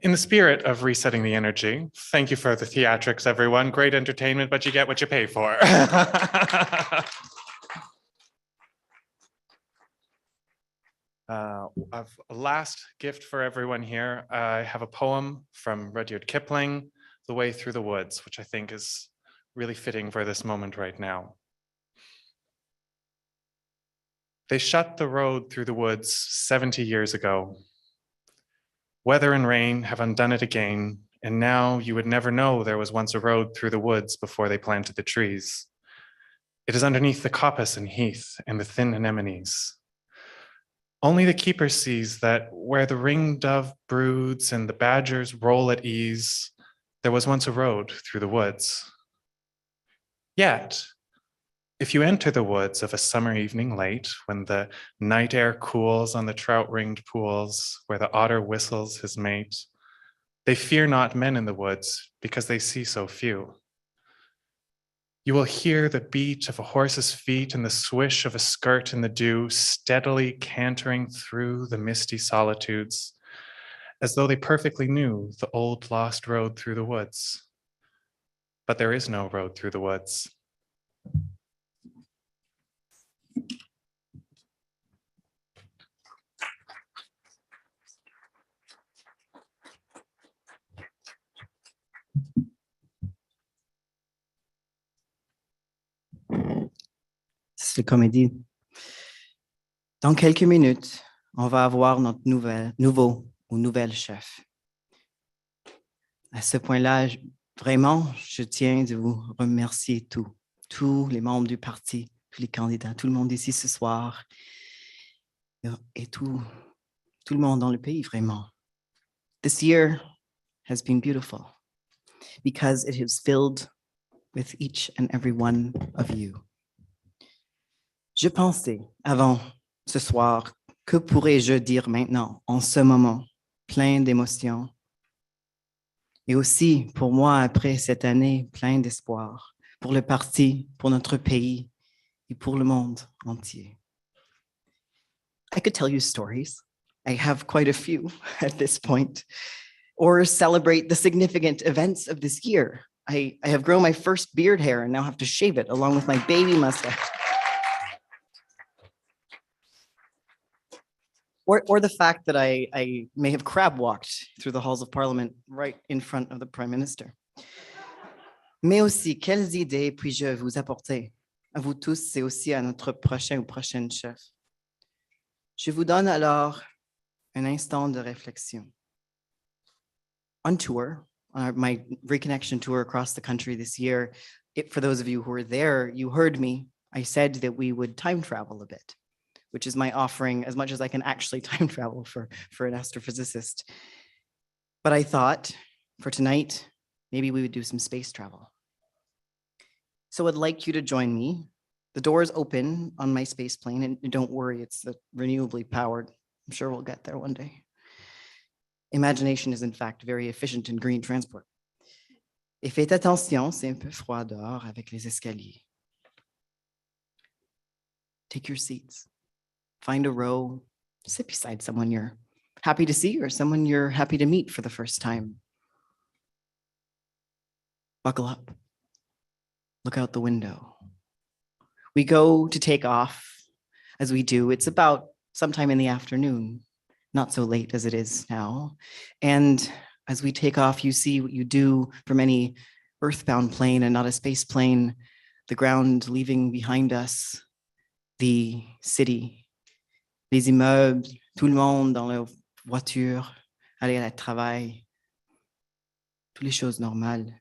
In the spirit of resetting the energy, thank you for the theatrics, everyone. Great entertainment, but you get what you pay for. A last gift for everyone here. I have a poem from Rudyard Kipling, The Way Through the Woods, which I think is really fitting for this moment right now. They shut the road through the woods 70 years ago. Weather and rain have undone it again, and now you would never know there was once a road through the woods before they planted the trees. It is underneath the coppice and heath and the thin anemones. Only the keeper sees that where the ringdove broods and the badgers roll at ease, there was once a road through the woods. Yet, if you enter the woods of a summer evening late, when the night air cools on the trout-ringed pools, where the otter whistles his mate, they fear not men in the woods because they see so few. You will hear the beat of a horse's feet and the swish of a skirt in the dew, steadily cantering through the misty solitudes, as though they perfectly knew the old lost road through the woods. But there is no road through the woods. C'est comédie. Dans quelques minutes, on va avoir notre nouveau ou nouvelle chef. À ce point-là, vraiment, je tiens de vous remercier tous les membres du parti, tous les candidats, tout le monde ici ce soir et tout le monde dans le pays, vraiment. This year has been beautiful because it is filled with each and every one of you. Je pensais avant ce soir, que pourrais-je dire maintenant, en ce moment, plein d'émotions? Et aussi, pour moi, après cette année, plein d'espoir, pour le parti, pour notre pays et pour le monde entier. I could tell you stories. I have quite a few at this point, or celebrate the significant events of this year. I have grown my first beard hair and now have to shave it along with my baby mustache. Or the fact that I may have crab walked through the halls of Parliament right in front of the Prime Minister. Mais aussi, quelles idées puis-je vous apporter, à vous tous et aussi à notre prochain ou prochaine chef? Je vous donne alors un instant de réflexion. On tour, on my reconnection tour across the country this year, for those of you who were there, you heard me. I said that we would time travel a bit, which is my offering as much as I can actually time travel for an astrophysicist. But I thought for tonight, maybe we would do some space travel. So I'd like you to join me. The door is open on my space plane, and don't worry, it's renewably powered. I'm sure we'll get there one day. Imagination is in fact very efficient in green transport. Et faites attention, c'est un peu froid dehors avec les escaliers. Take your seats. Find a row, sit beside someone you're happy to see or someone you're happy to meet for the first time. Buckle up. Look out the window. We go to take off. As we do, it's about sometime in the afternoon, not so late as it is now. And as we take off, you see what you do from any earthbound plane and not a space plane, the ground leaving behind us, the city, les immeubles, tout le monde dans leur voiture, aller à la travail, toutes les choses normales.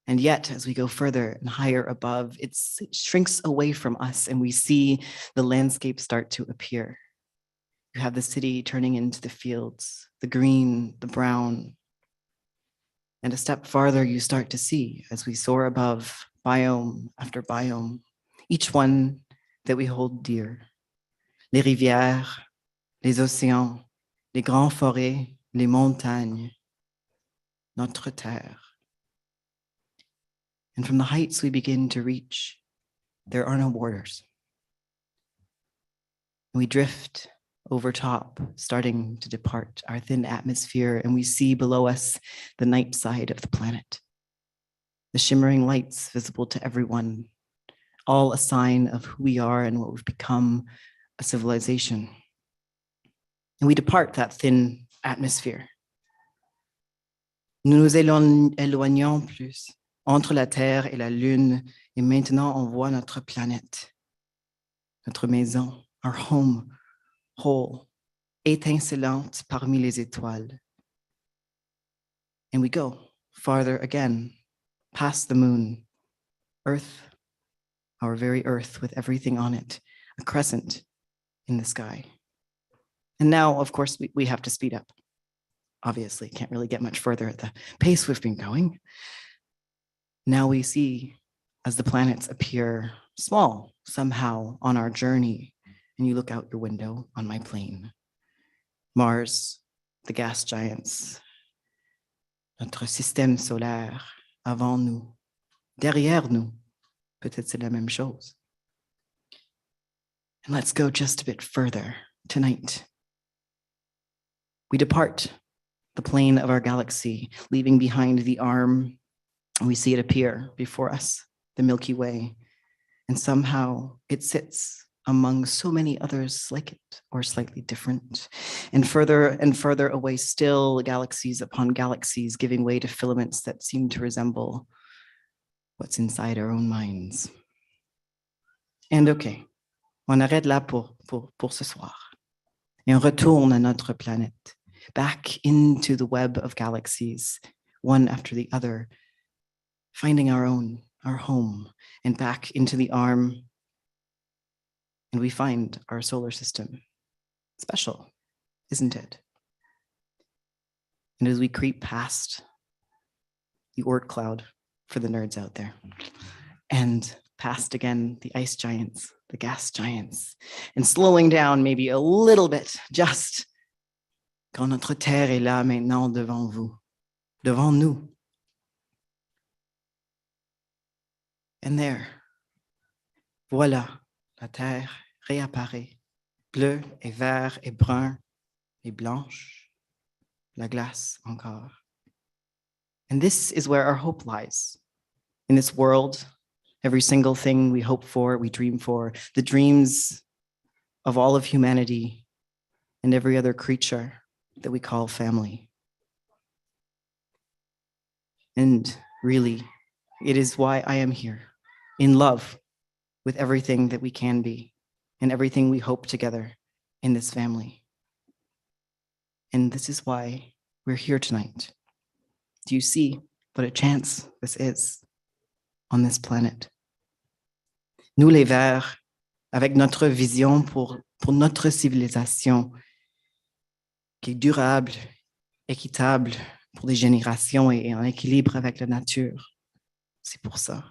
And yet, as we go further and higher above, it shrinks away from us and we see the landscape start to appear. You have the city turning into the fields, the green, the brown. And a step farther, you start to see, as we soar above, biome after biome, each one that we hold dear. Les rivières, les océans, les grandes forêts, les montagnes, notre terre. And from the heights we begin to reach, there are no borders. We drift over top, starting to depart our thin atmosphere, and we see below us the night side of the planet. The shimmering lights visible to everyone, all a sign of who we are and what we've become, a civilization. And we depart that thin atmosphere. Nous nous éloignons plus entre la Terre et la Lune, et maintenant on voit notre planète, notre maison, our home, whole, étincelante parmi les étoiles. And we go farther again, past the moon, Earth, our very Earth with everything on it, a crescent in the sky. And now, of course, we have to speed up. Obviously, can't really get much further at the pace we've been going. Now we see, as the planets appear small somehow on our journey, and you look out your window on my plane, Mars, the gas giants, notre système solaire avant nous, Derrière nous, peut-être c'est la même chose. And let's go just a bit further tonight. We depart the plane of our galaxy, leaving behind the arm, and we see it appear before us, the Milky Way, and somehow it sits among so many others like it or slightly different, and further away still, galaxies upon galaxies giving way to filaments that seem to resemble what's inside our own minds. And okay, on arrête là pour ce soir. Et on retourne à notre planète, back into the web of galaxies, one after the other, finding our own, our home, and back into the arm. And we find our solar system. Special, isn't it? And as we creep past the Oort cloud for the nerds out there, and past again the ice giants, the gas giants, and slowing down maybe a little bit, just quand notre terre est là maintenant devant vous, devant nous. And there, voilà, la terre réapparaît, bleue et vert et brun et blanche, la glace encore. And this is where our hope lies. In this world, every single thing we hope for, we dream for, the dreams of all of humanity and every other creature that we call family. And really, it is why I am here, in love with everything that we can be and everything we hope together in this family. And this is why we're here tonight. Do you see what a chance this is on this planet? Nous les Verts, avec notre vision pour notre civilisation, qui est durable, équitable pour les générations et en équilibre avec la nature. C'est pour ça.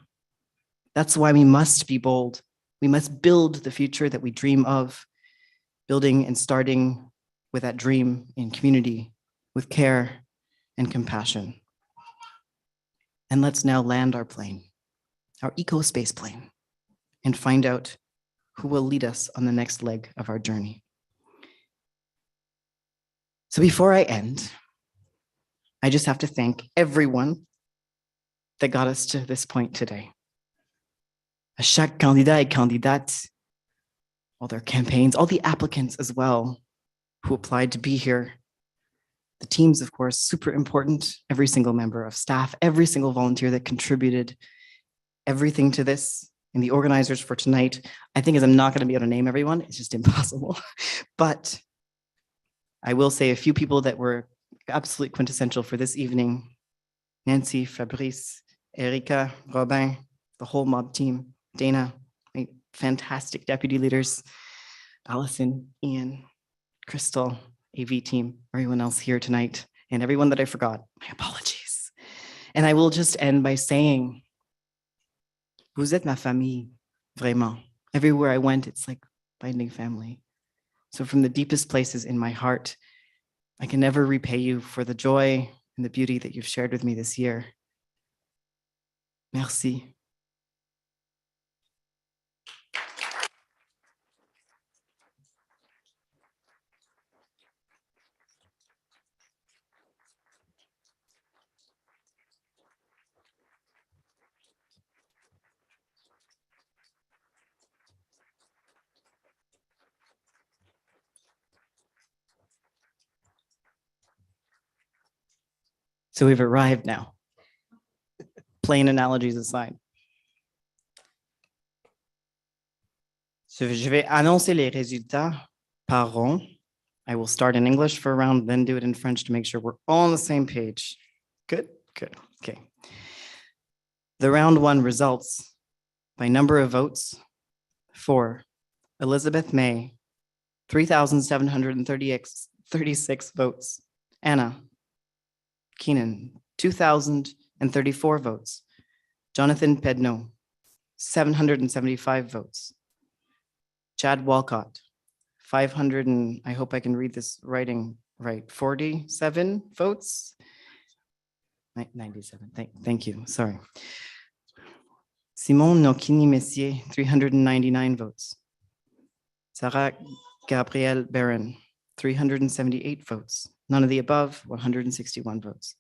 That's why we must be bold. We must build the future that we dream of, building and starting with that dream in community, with care and compassion. And let's now land our plane, our eco-space plane, and find out who will lead us on the next leg of our journey. So before I end, I just have to thank everyone that got us to this point today. À chaque candidat et candidate, all their campaigns, all the applicants as well who applied to be here. The teams, of course, super important. Every single member of staff, every single volunteer that contributed everything to this, and the organizers for tonight. I think as I'm not going to be able to name everyone, it's just impossible. But I will say a few people that were absolutely quintessential for this evening. Nancy, Fabrice, Erika, Robin, the whole mob team, Dana, my fantastic deputy leaders, Allison, Ian, Crystal, AV team, everyone else here tonight, and everyone that I forgot, my apologies. And I will just end by saying, vous êtes ma famille, vraiment. Everywhere I went, it's like finding family. So from the deepest places in my heart, I can never repay you for the joy and the beauty that you've shared with me this year. Merci. So we've arrived now. Plain analogies aside. So je vais annoncer les résultats par rond. I will start in English for a round, then do it in French to make sure we're all on the same page. Good, good, okay. The round one results by number of votes for Elizabeth May, 3,736 votes. Anna Keenan, 2,034 votes. Jonathan Pedno, 775 votes. Chad Walcott, 500 and I hope I can read this writing right, 47 votes. 97, thank you, sorry. Simon Nokini Messier, 399 votes. Sarah Gabrielle Barron, 378 votes. None of the above, 161 votes.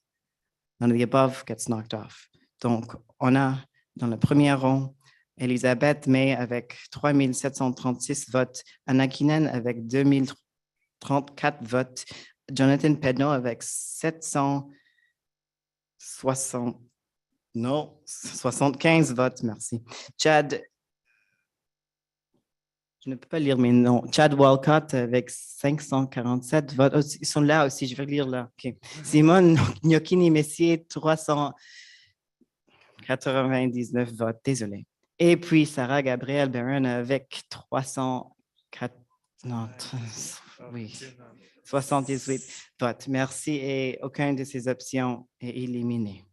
None of the above gets knocked off. Donc, on a dans le premier rond Elisabeth May avec 3736 votes, Anna Kinen avec 2034 votes, Jonathan Pedno avec 75 votes, merci. Chad, je ne peux pas lire mes noms. Chad Walcott avec 547 votes. Oh, ils sont là aussi, je vais lire là. OK. Simone Gnocchini Messier, 399 votes, désolé. Et puis Sarah Gabrielle Barron avec 78 votes. Merci et aucune de ces options est éliminée.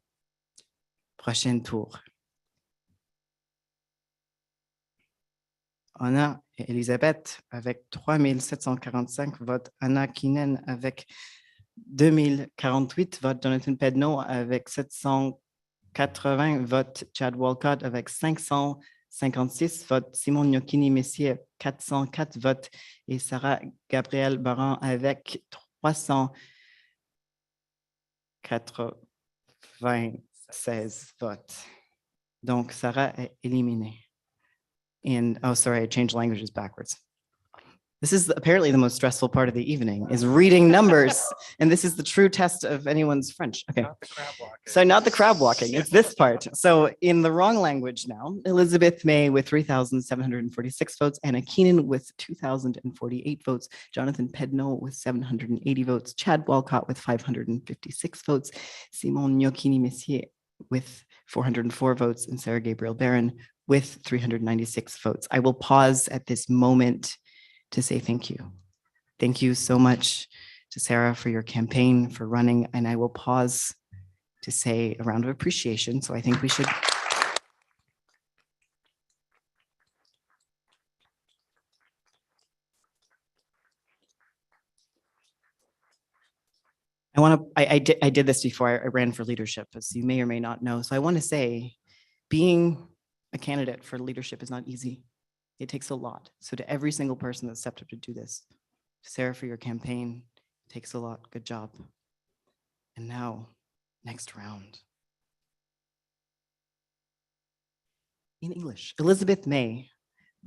Prochain tour. On a Elisabeth avec 3745 votes, Anna Kinen avec 2048 votes, Jonathan Pedno avec 780 votes, Chad Walcott avec 556 votes, Simon Gnocchini Messier 404 votes et Sarah Gabrielle Baran avec 396 votes. Donc, Sarah est éliminée. And, oh, sorry, I changed languages backwards. This is apparently the most stressful part of the evening, is reading numbers. And this is the true test of anyone's French. Okay. So not the crab walking, it's this part. So in the wrong language now, Elizabeth May with 3,746 votes, Anna Keenan with 2,048 votes, Jonathan Pedno with 780 votes, Chad Walcott with 556 votes, Simon Gnocchini Messier with 404 votes, and Sarah Gabrielle Barron with 396 votes. I will pause at this moment to say thank you. Thank you so much to Sarah for your campaign, for running, and I will pause to say a round of appreciation. So I think we should. I did this before I ran for leadership, as you may or may not know. So I want to say, being a candidate for leadership is not easy. It takes a lot. So to every single person that stepped up to do this, Sarah, for your campaign, it takes a lot. Good job. And now, next round. In English, Elizabeth May,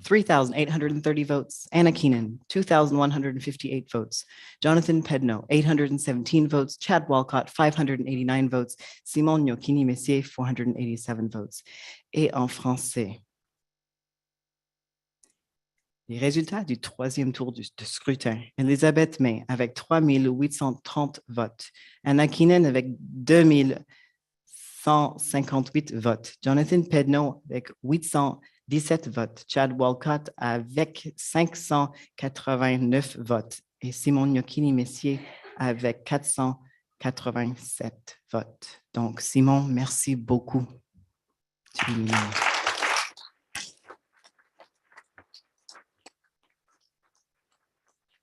3,830 votes. Anna Keenan, 2,158 votes. Jonathan Pedno, 817 votes. Chad Walcott, 589 votes. Simon Gnocchini Messier, 487 votes. Et en français, les résultats du troisième tour de scrutin. Elisabeth May avec 3 830 votes. Anna Keenan avec 2 158 votes. Jonathan Pedno avec 817 votes. Chad Walcott avec 589 votes. Et Simon Gnocchini Messier avec 487 votes. Donc, Simon, merci beaucoup.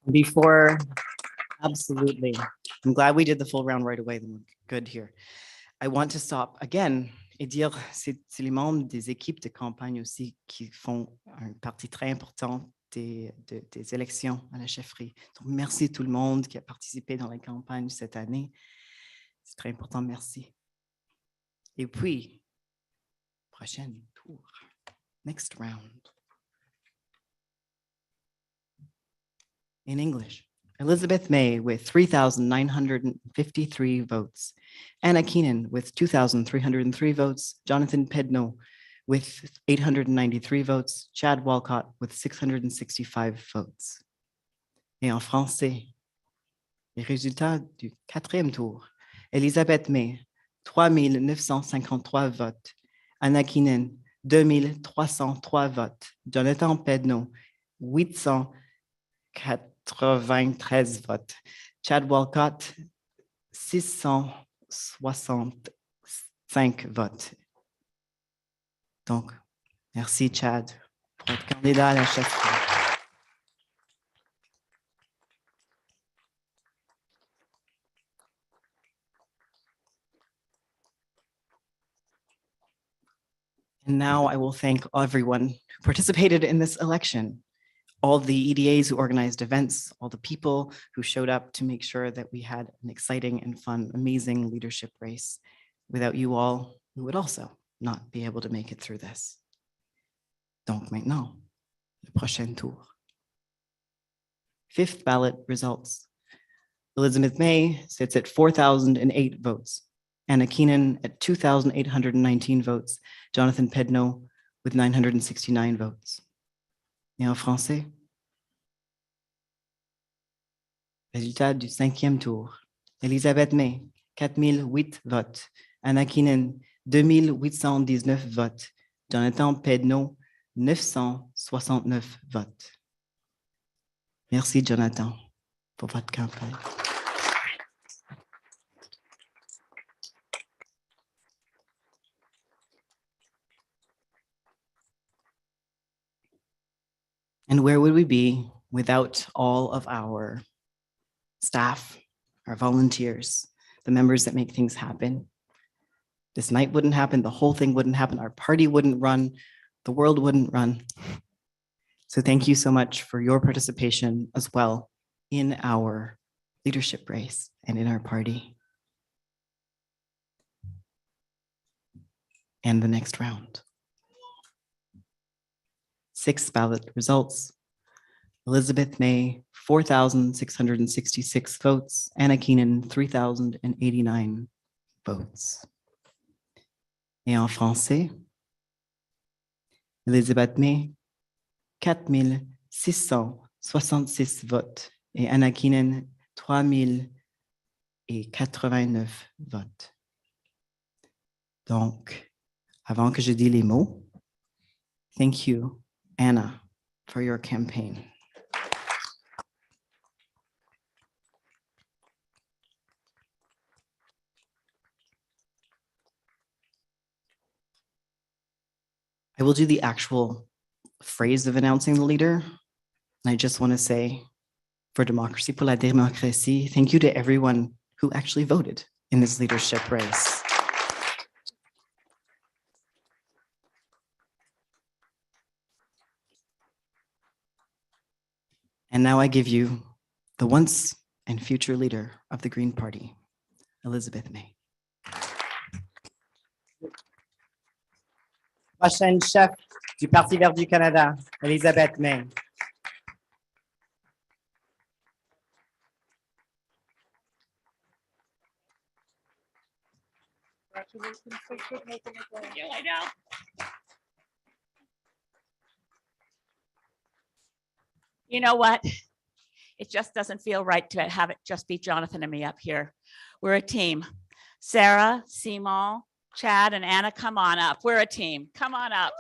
Before, absolutely. I'm glad we did the full round right away. Then we're good here. I want to stop again et dire, c'est les membres des équipes de campagne aussi qui font une partie très importante des élections à la chefferie. Donc, merci tout le monde qui a participé dans la campagne cette année. C'est très important, merci. Et puis, prochain tour, next round. In English, Elizabeth May with 3,953 votes. Anna Keenan with 2,303 votes. Jonathan Pedno with 893 votes. Chad Walcott with 665 votes. Et en français, les résultats du quatrième tour. Elisabeth May, 3 953 votes. Anna Keenan, 2 303 votes. Jonathan Pedno, 893 votes. Chad Walcott, 665 votes. Donc, merci Chad pour être candidat à la chefferie. And now I will thank everyone who participated in this election, all the EDAs who organized events, all the people who showed up to make sure that we had an exciting and fun, amazing leadership race. Without you all, we would also not be able to make it through this. Donc maintenant, le prochain tour. Fifth ballot results. Elizabeth May sits at 4,008 votes. Anna Keenan at 2,819 votes. Jonathan Pedneau with 969 votes. Et en français, résultat du cinquième tour. Elisabeth May, 4,008 votes. Anna Keenan, 2,819 votes. Jonathan Pedneau, 969 votes. Merci, Jonathan, pour votre campagne. And where would we be without all of our staff, our volunteers, the members that make things happen? This night wouldn't happen, the whole thing wouldn't happen, our party wouldn't run, the world wouldn't run. So thank you so much for your participation as well in our leadership race and in our party. And the next round. Sixth ballot results. Elizabeth May, 4,666 votes. Anna Keenan, 3,089 votes. Et en français, Elizabeth May, 4,666 votes. Et Anna Keenan, 3,089 votes. Donc, avant que je dise les mots, thank you, Anna, for your campaign. I will do the actual phrase of announcing the leader. And I just want to say, for democracy, pour la démocratie, thank you to everyone who actually voted in this leadership race. And now I give you the once and future leader of the Green Party, Elizabeth May. Prochaine chef du Parti vert du Canada, Elizabeth May. I know. You know what? It just doesn't feel right to have it just be Jonathan and me up here. We're a team. Sarah, Simon, Chad, and Anna, come on up. We're a team. Come on up.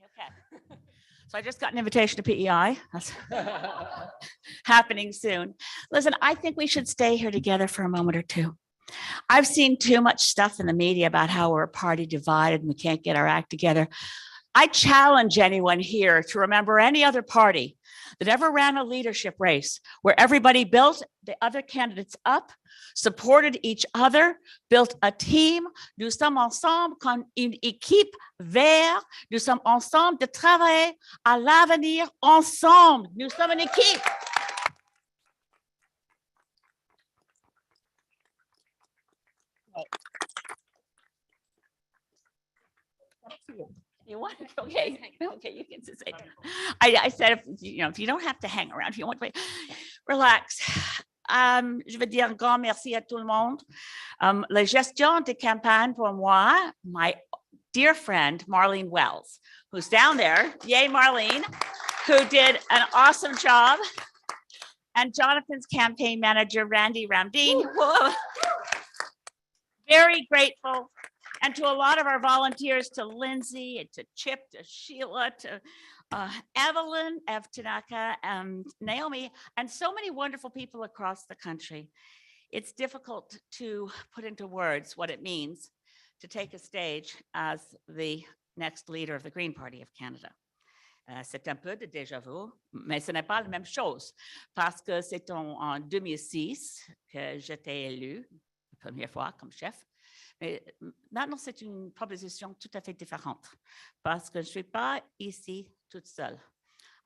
Okay. So I just got an invitation to PEI. That's happening soon. Listen, I think we should stay here together for a moment or two. I've seen too much stuff in the media about how we're a party divided and we can't get our act together. I challenge anyone here to remember any other party that ever ran a leadership race where everybody built the other candidates up, supported each other, built a team. Nous sommes ensemble comme une équipe vert. Nous sommes ensemble de travailler à l'avenir ensemble. Nous sommes une équipe. You want? Okay, okay, you can say. I said, if you don't have to hang around, if you want to, relax. Je veux dire un grand merci à tout le monde. La gestion de campagne pour moi, my dear friend Marlene Wells, who's down there. Yay, Marlene, who did an awesome job. And Jonathan's campaign manager, Randy Ramdeen. Very grateful. And to a lot of our volunteers, to Lindsay, and to Chip, to Sheila, to Evelyn, Ev Tanaka, and Naomi, and so many wonderful people across the country. It's difficult to put into words what it means to take a stage as the next leader of the Green Party of Canada. C'est un peu de déjà vu, mais ce n'est pas la même chose parce que c'est en 2006 que j'étais élue la première fois comme chef. Mais maintenant, c'est une proposition tout à fait différente parce que je ne suis pas ici toute seule.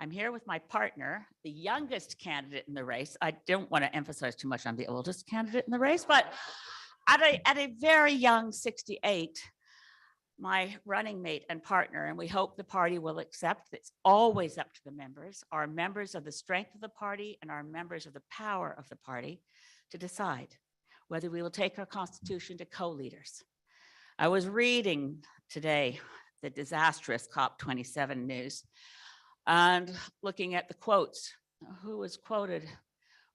I'm here with my partner, the youngest candidate in the race. I don't want to emphasize too much on the oldest candidate in the race, but at a very young 68, my running mate and partner, and we hope the party will accept, it's always up to the members, are members of the strength of the party and are members of the power of the party to decide whether we will take our constitution to co-leaders. I was reading today the disastrous COP27 news and looking at the quotes, who was quoted,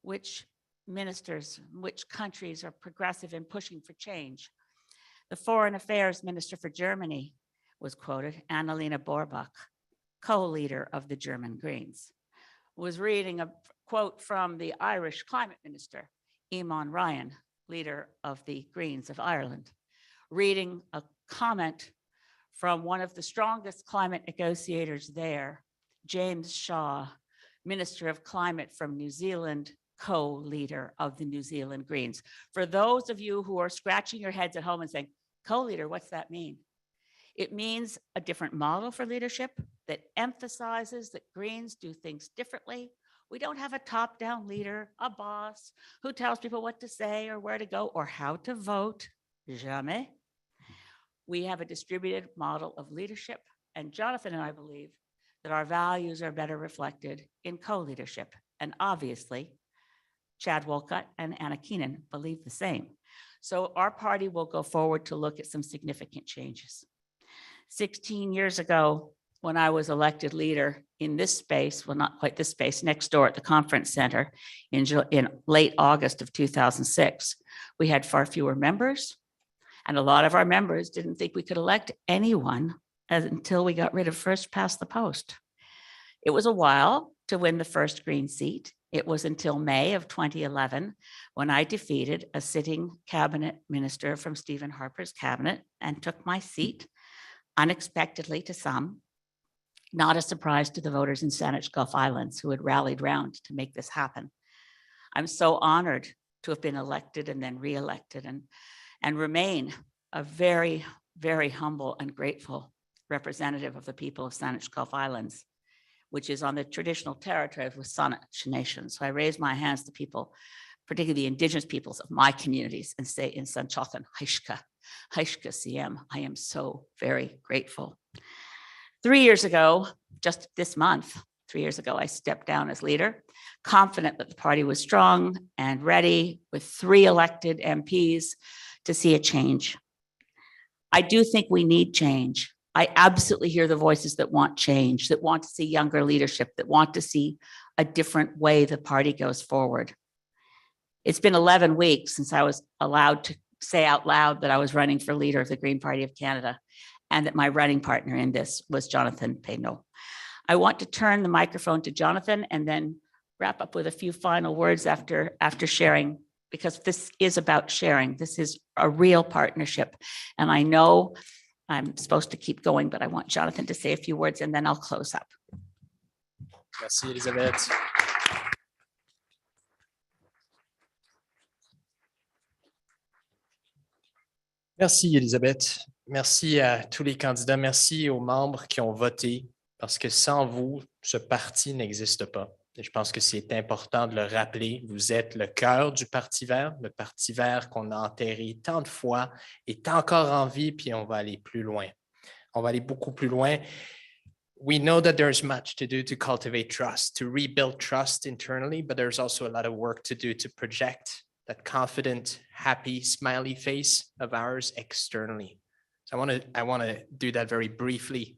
which ministers, which countries are progressive in pushing for change. The Foreign Affairs Minister for Germany was quoted, Annalena Baerbock, co-leader of the German Greens. Was reading a quote from the Irish Climate Minister, Eamon Ryan, leader of the Greens of Ireland. Reading a comment from one of the strongest climate negotiators there, James Shaw, Minister of Climate from New Zealand, co-leader of the New Zealand Greens. For those of you who are scratching your heads at home and saying, co-leader, what's that mean? It means a different model for leadership that emphasizes that Greens do things differently. We don't have a top-down leader, a boss, who tells people what to say or where to go or how to vote. Jamais. We have a distributed model of leadership, and Jonathan and I believe that our values are better reflected in co-leadership. And obviously, Chad Wolcott and Anna Keenan believe the same. So our party will go forward to look at some significant changes. 16 years ago, when I was elected leader in this space, well, not quite this space, next door at the conference center in late August of 2006, we had far fewer members. And a lot of our members didn't think we could elect anyone until we got rid of first past the post. It was a while to win the first Green seat. It was until May of 2011 when I defeated a sitting cabinet minister from Stephen Harper's cabinet and took my seat unexpectedly to some, not a surprise to the voters in Saanich Gulf Islands who had rallied round to make this happen. I'm so honored to have been elected and then re-elected and remain a very, very humble and grateful representative of the people of Saanich Gulf Islands, which is on the traditional territory of the Saanich Nation. So I raise my hands to people, particularly the Indigenous peoples of my communities, and say in Sanchothan, Haishka, Haishka Siem, I am so very grateful. 3 years ago, just this month, 3 years ago, I stepped down as leader, confident that the party was strong and ready with 3 elected MPs to see a change. I do think we need change. I absolutely hear the voices that want change, that want to see younger leadership, that want to see a different way the party goes forward. It's been 11 weeks since I was allowed to say out loud that I was running for leader of the Green Party of Canada and that my running partner in this was Jonathan Peynaud. I want to turn the microphone to Jonathan and then wrap up with a few final words after sharing, because this is about sharing. This is a real partnership. And I know I'm supposed to keep going, but I want Jonathan to say a few words and then I'll close up. Merci, Elisabeth. Merci, Elisabeth. Merci à tous les candidats. Merci aux membres qui ont voté, parce que sans vous, ce parti n'existe pas. Et je pense que c'est important de le rappeler. Vous êtes le cœur du Parti vert, le Parti vert qu'on a enterré tant de fois, est encore en vie, puis on va aller plus loin. On va aller beaucoup plus loin. We know that there's much to do to cultivate trust, to rebuild trust internally, but there's also a lot of work to do to project that confident, happy, smiley face of ours externally. So I want to do that very briefly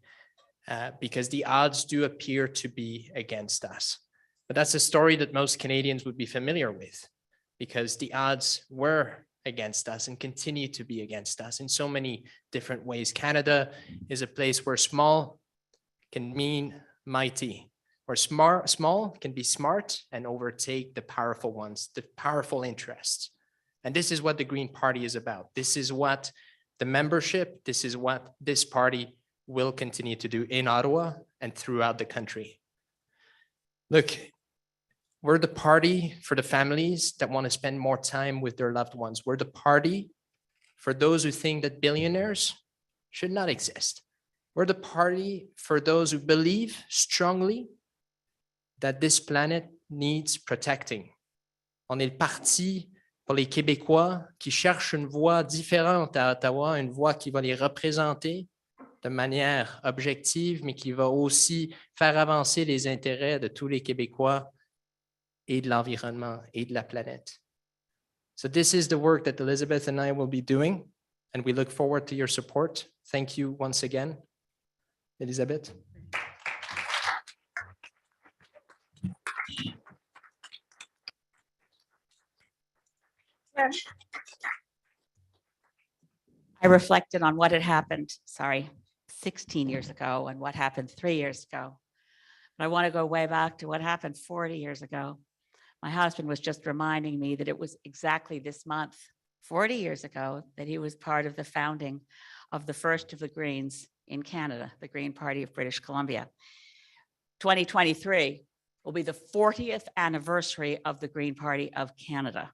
because the odds do appear to be against us. But that's a story that most Canadians would be familiar with, because the odds were against us and continue to be against us in so many different ways. Canada is a place where small can mean mighty, where small can be smart and overtake the powerful ones, the powerful interests. And this is what the Green Party is about. This is what the membership, this is what this party will continue to do in Ottawa and throughout the country. Look, we're the party for the families that want to spend more time with their loved ones. We're the party for those who think that billionaires should not exist. We're the party for those who believe strongly that this planet needs protecting. On est le parti pour les Québécois qui cherchent une voix différente à Ottawa, une voix qui va les représenter de manière objective, mais qui va aussi faire avancer les intérêts de tous les Québécois et de l'environnement et de la planète. So this is the work that Elizabeth and I will be doing, and we look forward to your support. Thank you once again, Elizabeth. I reflected on what had happened, 16 years ago and what happened 3 years ago. But I want to go way back to what happened 40 years ago. My husband was just reminding me that it was exactly this month, 40 years ago, that he was part of the founding of the first of the Greens in Canada, the Green Party of British Columbia. 2023 will be the 40th anniversary of the Green Party of Canada.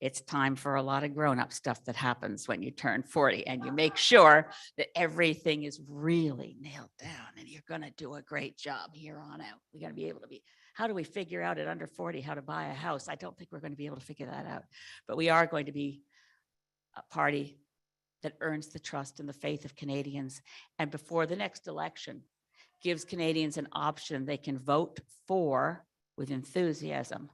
It's time for a lot of grown-up stuff that happens when you turn 40 and you make sure that everything is really nailed down and you're going to do a great job here on out. We're going to be able to how do we figure out at under 40 how to buy a house? I don't think we're going to be able to figure that out, but we are going to be a party that earns the trust and the faith of Canadians, and before the next election gives Canadians an option they can vote for with enthusiasm,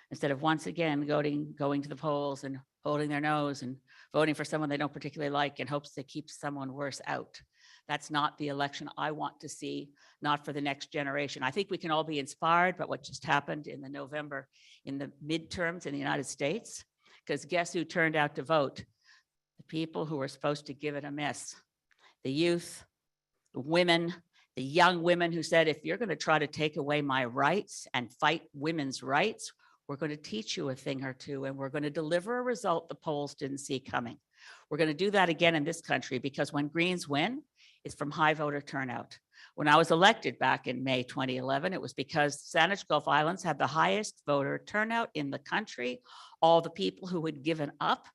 instead of once again going to the polls and holding their nose and voting for someone they don't particularly like in hopes they keep someone worse out. That's not the election I want to see, not for the next generation. I think we can all be inspired by what just happened in the midterms in the United States, because guess who turned out to vote? The people who were supposed to give it a miss. The youth, the women, the young women who said, if you're going to try to take away my rights and fight women's rights, we're going to teach you a thing or two, and we're going to deliver a result the polls didn't see coming. We're going to do that again in this country, because when Greens win, it's from high voter turnout. When I was elected back in May 2011, it was because Saanich Gulf Islands had the highest voter turnout in the country. All the people who had given up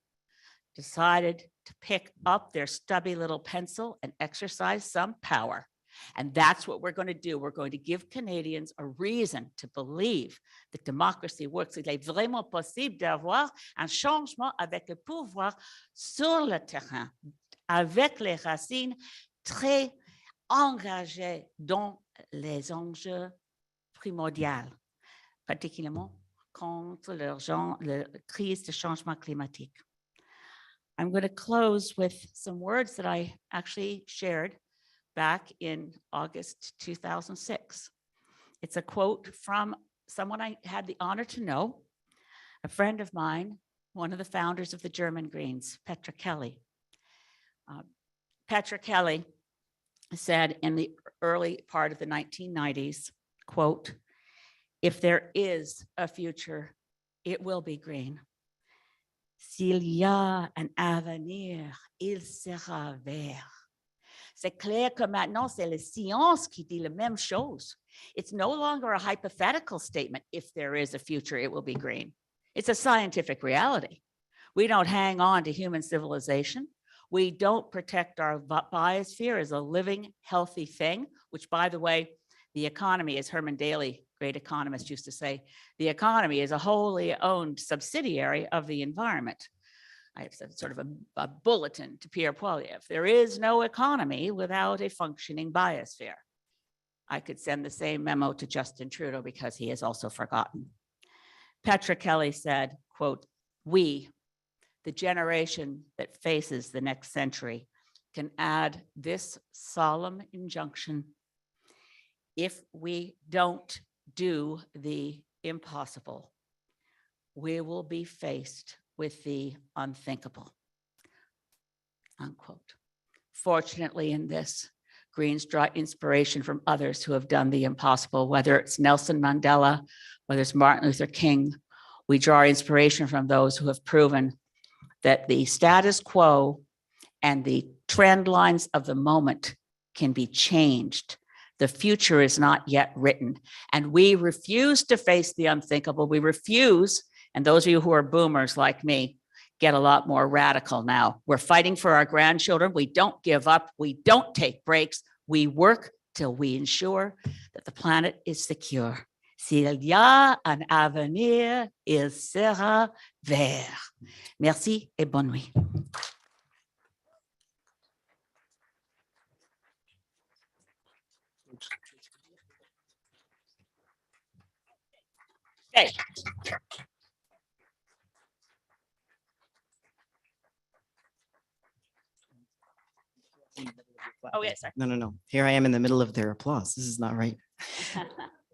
decided to pick up their stubby little pencil and exercise some power. And that's what we're going to do. We're going to give Canadians a reason to believe that democracy works. Il est vraiment possible d'avoir un changement avec le pouvoir sur le terrain, avec les racines très engagées dans les enjeux primordiaux, particulièrement contre la crise de changement climatique. I'm going to close with some words that I actually shared back in August 2006. It's a quote from someone I had the honor to know, a friend of mine, one of the founders of the German Greens, Petra Kelly. Petra Kelly said in the early part of the 1990s, quote, "If there is a future, it will be green. S'il y a un avenir, il sera vert." C'est clair que maintenant, c'est la science qui dit la même chose. It's no longer a hypothetical statement. If there is a future, it will be green. It's a scientific reality. We don't hang on to human civilization. We don't protect our biosphere as a living, healthy thing, which, by the way, the economy, as Herman Daly, great economist, used to say, the economy is a wholly owned subsidiary of the environment. I have sort of a bulletin to Pierre Poilievre. There is no economy without a functioning biosphere. I could send the same memo to Justin Trudeau because he has also forgotten. Petra Kelly said, quote, "We, the generation that faces the next century, can add this solemn injunction. If we don't do the impossible, we will be faced with the unthinkable," unquote. Fortunately, in this, Greens draw inspiration from others who have done the impossible, whether it's Nelson Mandela, whether it's Martin Luther King. We draw inspiration from those who have proven that the status quo and the trend lines of the moment can be changed. The future is not yet written, and we refuse to face the unthinkable. We refuse, and those of you who are boomers like me get a lot more radical now. We're fighting for our grandchildren. We don't give up. We don't take breaks. We work till we ensure that the planet is secure. S'il y a un avenir, il sera vert. Merci et bonne nuit. Okay. Oh, yes, sir. No. Here I am in the middle of their applause. This is not right.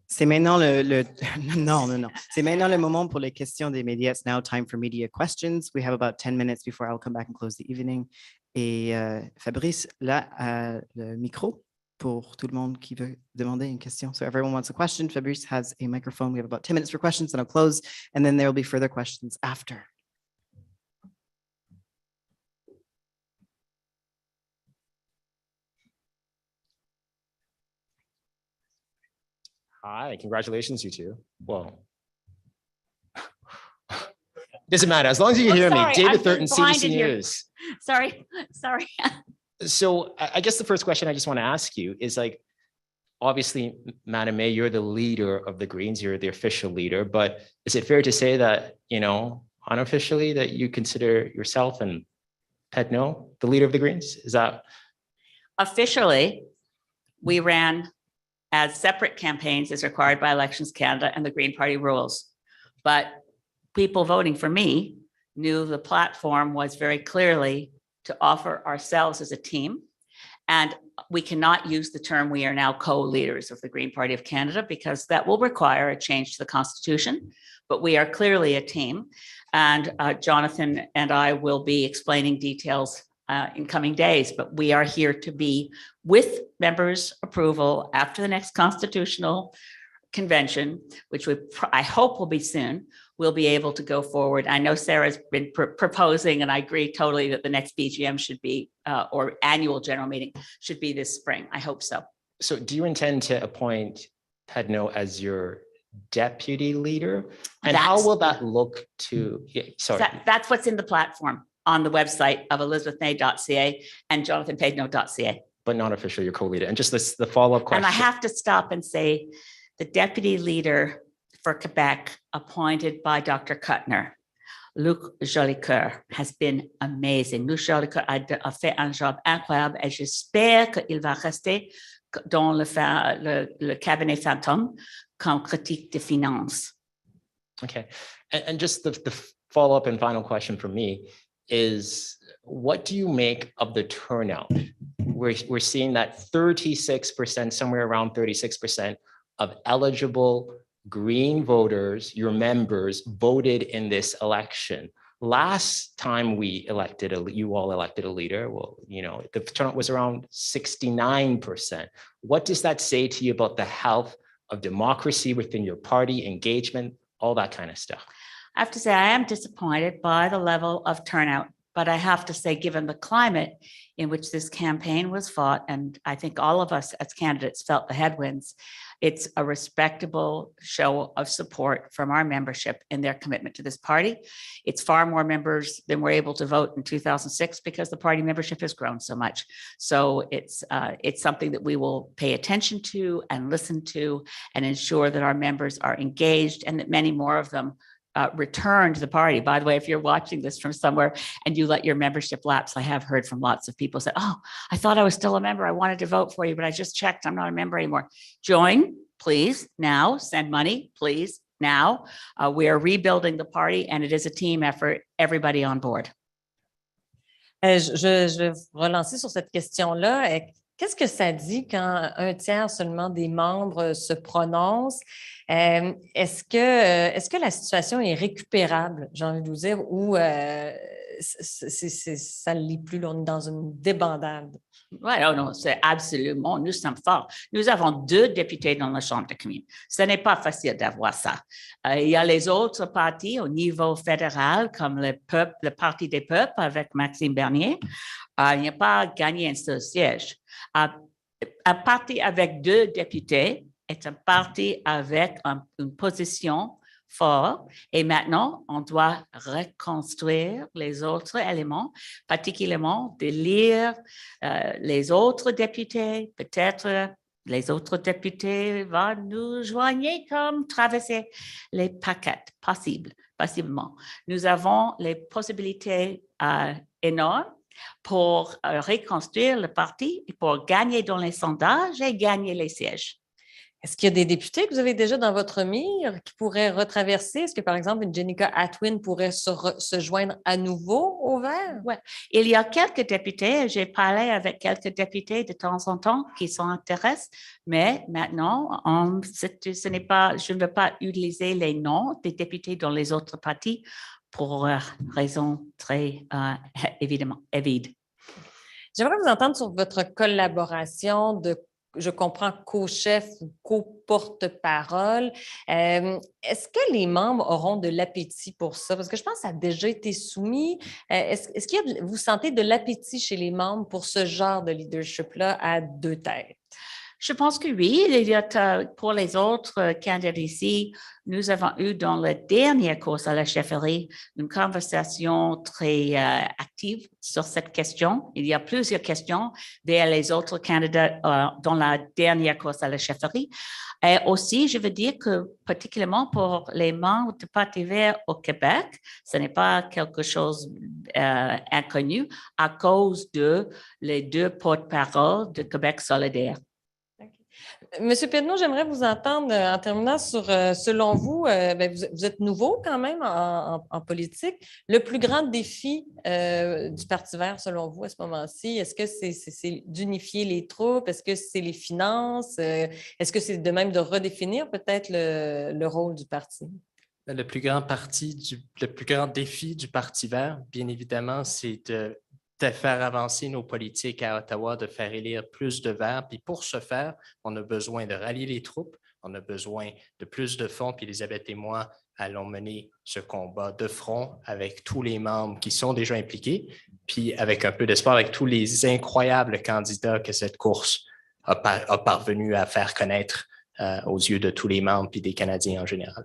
C'est maintenant non. C'est maintenant le moment pour les questions des médias. It's now time for media questions. We have about 10 minutes before I'll come back and close the evening. Et Fabrice, là, le micro pour tout le monde qui veut demander une question. So everyone wants a question. Fabrice has a microphone. We have about 10 minutes for questions, and I'll close, and then there will be further questions after. Hi, congratulations, you two. Well, doesn't matter. As long as you can hear me. David Thurton, CBC News. Sorry. So I guess the first question I just want to ask you is like, obviously, Madam May, you're the leader of the Greens, you're the official leader, but is it fair to say that, unofficially that you consider yourself and Pedno the leader of the Greens? Is that? Officially, we ran as separate campaigns as required by Elections Canada and the Green Party rules. But people voting for me knew the platform was very clearly to offer ourselves as a team. And we cannot use the term we are now co-leaders of the Green Party of Canada because that will require a change to the Constitution. But we are clearly a team. And Jonathan and I will be explaining details in coming days, but we are here to be with members' approval after the next constitutional convention, which I hope will be soon. We'll be able to go forward. I know Sarah's been proposing, and I agree totally that the next BGM should be, or annual general meeting should be this spring. I hope so. So do you intend to appoint Pedno as your deputy leader? And how will that look to, That's what's in the platform on the website of elizabethmay.ca and jonathanpedno.ca. But not officially your co-leader. And just the follow-up question. And I have to stop and say, the deputy leader for Quebec appointed by Dr. Kuttner, Luc Jolicoeur, has been amazing. Luc Jolicoeur a fait un job incroyable et j'espère qu'il va rester dans le cabinet fantôme comme critique de finances. Okay. And just the follow-up and final question from me is, what do you make of the turnout? We're seeing that 36%, somewhere around 36% of eligible Green voters, your members, voted in this election. Last time you all elected a leader, the turnout was around 69%. What does that say to you about the health of democracy within your party, engagement, all that kind of stuff? I have to say, I am disappointed by the level of turnout, but I have to say, given the climate in which this campaign was fought, and I think all of us as candidates felt the headwinds, it's a respectable show of support from our membership in their commitment to this party. It's far more members than were able to vote in 2006 because the party membership has grown so much. So it's something that we will pay attention to and listen to and ensure that our members are engaged and that many more of them return to the party. By the way, if you're watching this from somewhere and you let your membership lapse, I have heard from lots of people say, oh, I thought I was still a member. I wanted to vote for you, but I just checked. I'm not a member anymore. Join, please, now. Send money, please, now. We are rebuilding the party and it is a team effort. Everybody on board. Je vais vous relancer sur cette question-là. Qu'est-ce que ça dit quand un tiers seulement des membres se prononcent? Est-ce que la situation est récupérable, j'ai envie de vous dire, ou ça ne lit plus, là, on est dans une débandade. Oui, oh non, c'est absolument, nous sommes forts. Nous avons 2 députés dans la Chambre des communes. Ce n'est pas facile d'avoir ça. Il y a les autres partis au niveau fédéral, comme le Parti des peuples avec Maxime Bernier. Il n'y a pas gagné un seul siège. Un parti avec 2 députés est un parti avec une position forte. Et maintenant, on doit reconstruire les autres éléments, particulièrement de lire les autres députés. Peut-être les autres députés vont nous joindre comme traverser les paquets possiblement. Nous avons les possibilités énormes pour reconstruire le parti et pour gagner dans les sondages et gagner les sièges. Est-ce qu'il y a des députés que vous avez déjà dans votre mire qui pourraient retraverser? Est-ce que, par exemple, une Jenica Atwin pourrait se joindre à nouveau au vert? Oui, il y a quelques députés, j'ai parlé avec quelques députés de temps en temps qui s'intéressent, mais maintenant, ce n'est pas, je ne veux pas utiliser les noms des députés dans les autres partis pour raisons très évidemment évidentes. J'aimerais vous entendre sur votre collaboration de, je comprends, co-chef ou co-porte-parole. Est-ce que les membres auront de l'appétit pour ça? Parce que je pense que ça a déjà été soumis. Est-ce qu'il y a, vous sentez de l'appétit chez les membres pour ce genre de leadership-là à 2 têtes? Je pense que oui. Il y a, pour les autres candidats ici, nous avons eu dans la dernière course à la chefferie une conversation très active sur cette question. Il y a plusieurs questions vers les autres candidats dans la dernière course à la chefferie. Et aussi, je veux dire que particulièrement pour les membres du Parti vert au Québec, ce n'est pas quelque chose inconnu à cause de les 2 porte-paroles de Québec solidaire. Monsieur Pedneau, j'aimerais vous entendre en terminant sur, selon vous, vous êtes nouveau quand même en politique. Le plus grand défi du Parti vert, selon vous, à ce moment-ci, est-ce que c'est d'unifier les troupes? Est-ce que c'est les finances? Est-ce que c'est de même de redéfinir peut-être le rôle du parti? Le plus grand défi du Parti vert, bien évidemment, c'est de faire avancer nos politiques à Ottawa, de faire élire plus de verts. Puis pour ce faire, on a besoin de rallier les troupes, on a besoin de plus de fonds. Puis Elisabeth et moi allons mener ce combat de front avec tous les membres qui sont déjà impliqués, puis avec un peu d'espoir, avec tous les incroyables candidats que cette course a parvenu à faire connaître aux yeux de tous les membres puis des Canadiens en général.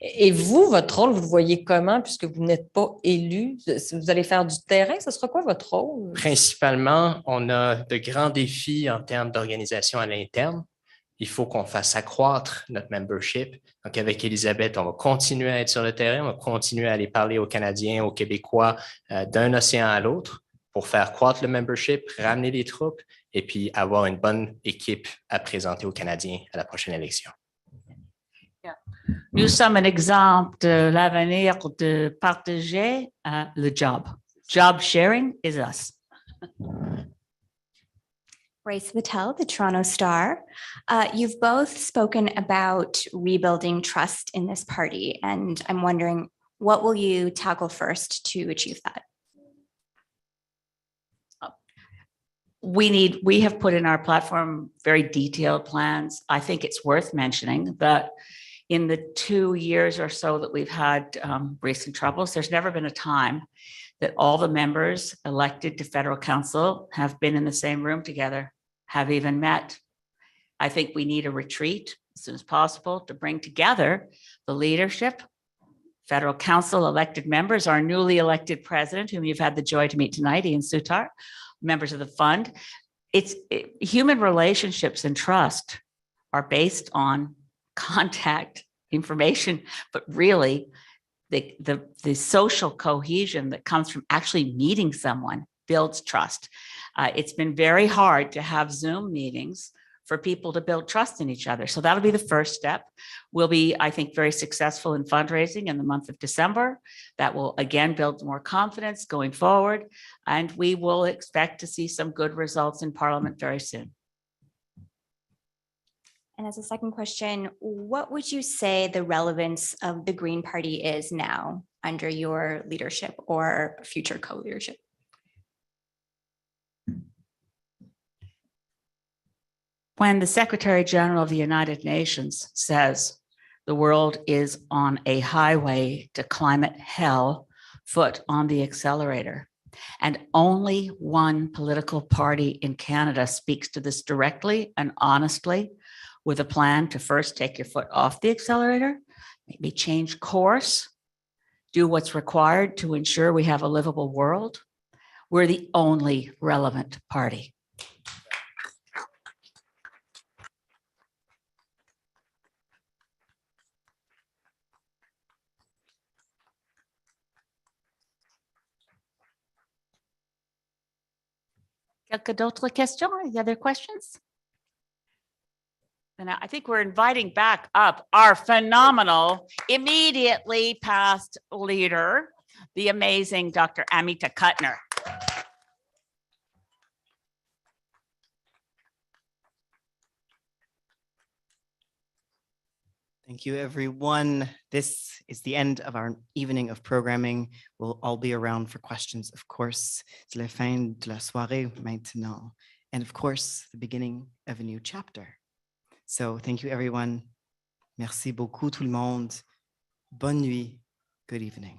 Et vous, votre rôle, vous le voyez comment, puisque vous n'êtes pas élu? Vous allez faire du terrain, ce sera quoi votre rôle? Principalement, on a de grands défis en termes d'organisation à l'interne. Il faut qu'on fasse accroître notre membership. Donc, avec Elisabeth, on va continuer à être sur le terrain, on va continuer à aller parler aux Canadiens, aux Québécois d'un océan à l'autre pour faire croître le membership, ramener les troupes et puis avoir une bonne équipe à présenter aux Canadiens à la prochaine élection. Nous sommes un exemple de l'avenir de partager le job. Job sharing is us. Grace Littell, the Toronto Star. You've both spoken about rebuilding trust in this party, and I'm wondering, what will you tackle first to achieve that? We have put in our platform very detailed plans. I think it's worth mentioning that in the 2 years or so that we've had recent troubles, there's never been a time that all the members elected to federal council have been in the same room together, have even met. I think we need a retreat as soon as possible to bring together the leadership, federal council elected members, our newly elected president, whom you've had the joy to meet tonight, Ian Sutar, members of the fund. Human relationships and trust are based on contact information, but really the social cohesion that comes from actually meeting someone builds trust. It's been very hard to have Zoom meetings for people to build trust in each other. So that'll be the first step. We'll be, I think, very successful in fundraising in the month of December. That will again build more confidence going forward. And we will expect to see some good results in Parliament very soon. And as a second question, what would you say the relevance of the Green Party is now under your leadership or future co-leadership? When the Secretary General of the United Nations says the world is on a highway to climate hell, foot on the accelerator, and only one political party in Canada speaks to this directly and honestly with a plan to first take your foot off the accelerator, maybe change course, do what's required to ensure we have a livable world, we're the only relevant party. Quelques d'autres questions? Any other questions? And I think we're inviting back up our phenomenal, immediately past leader, the amazing Dr. Amita Kuttner. Thank you, everyone. This is the end of our evening of programming. We'll all be around for questions, of course. C'est la fin de la soirée maintenant. And of course, the beginning of a new chapter. So thank you, everyone. Merci beaucoup, tout le monde. Bonne nuit. Good evening.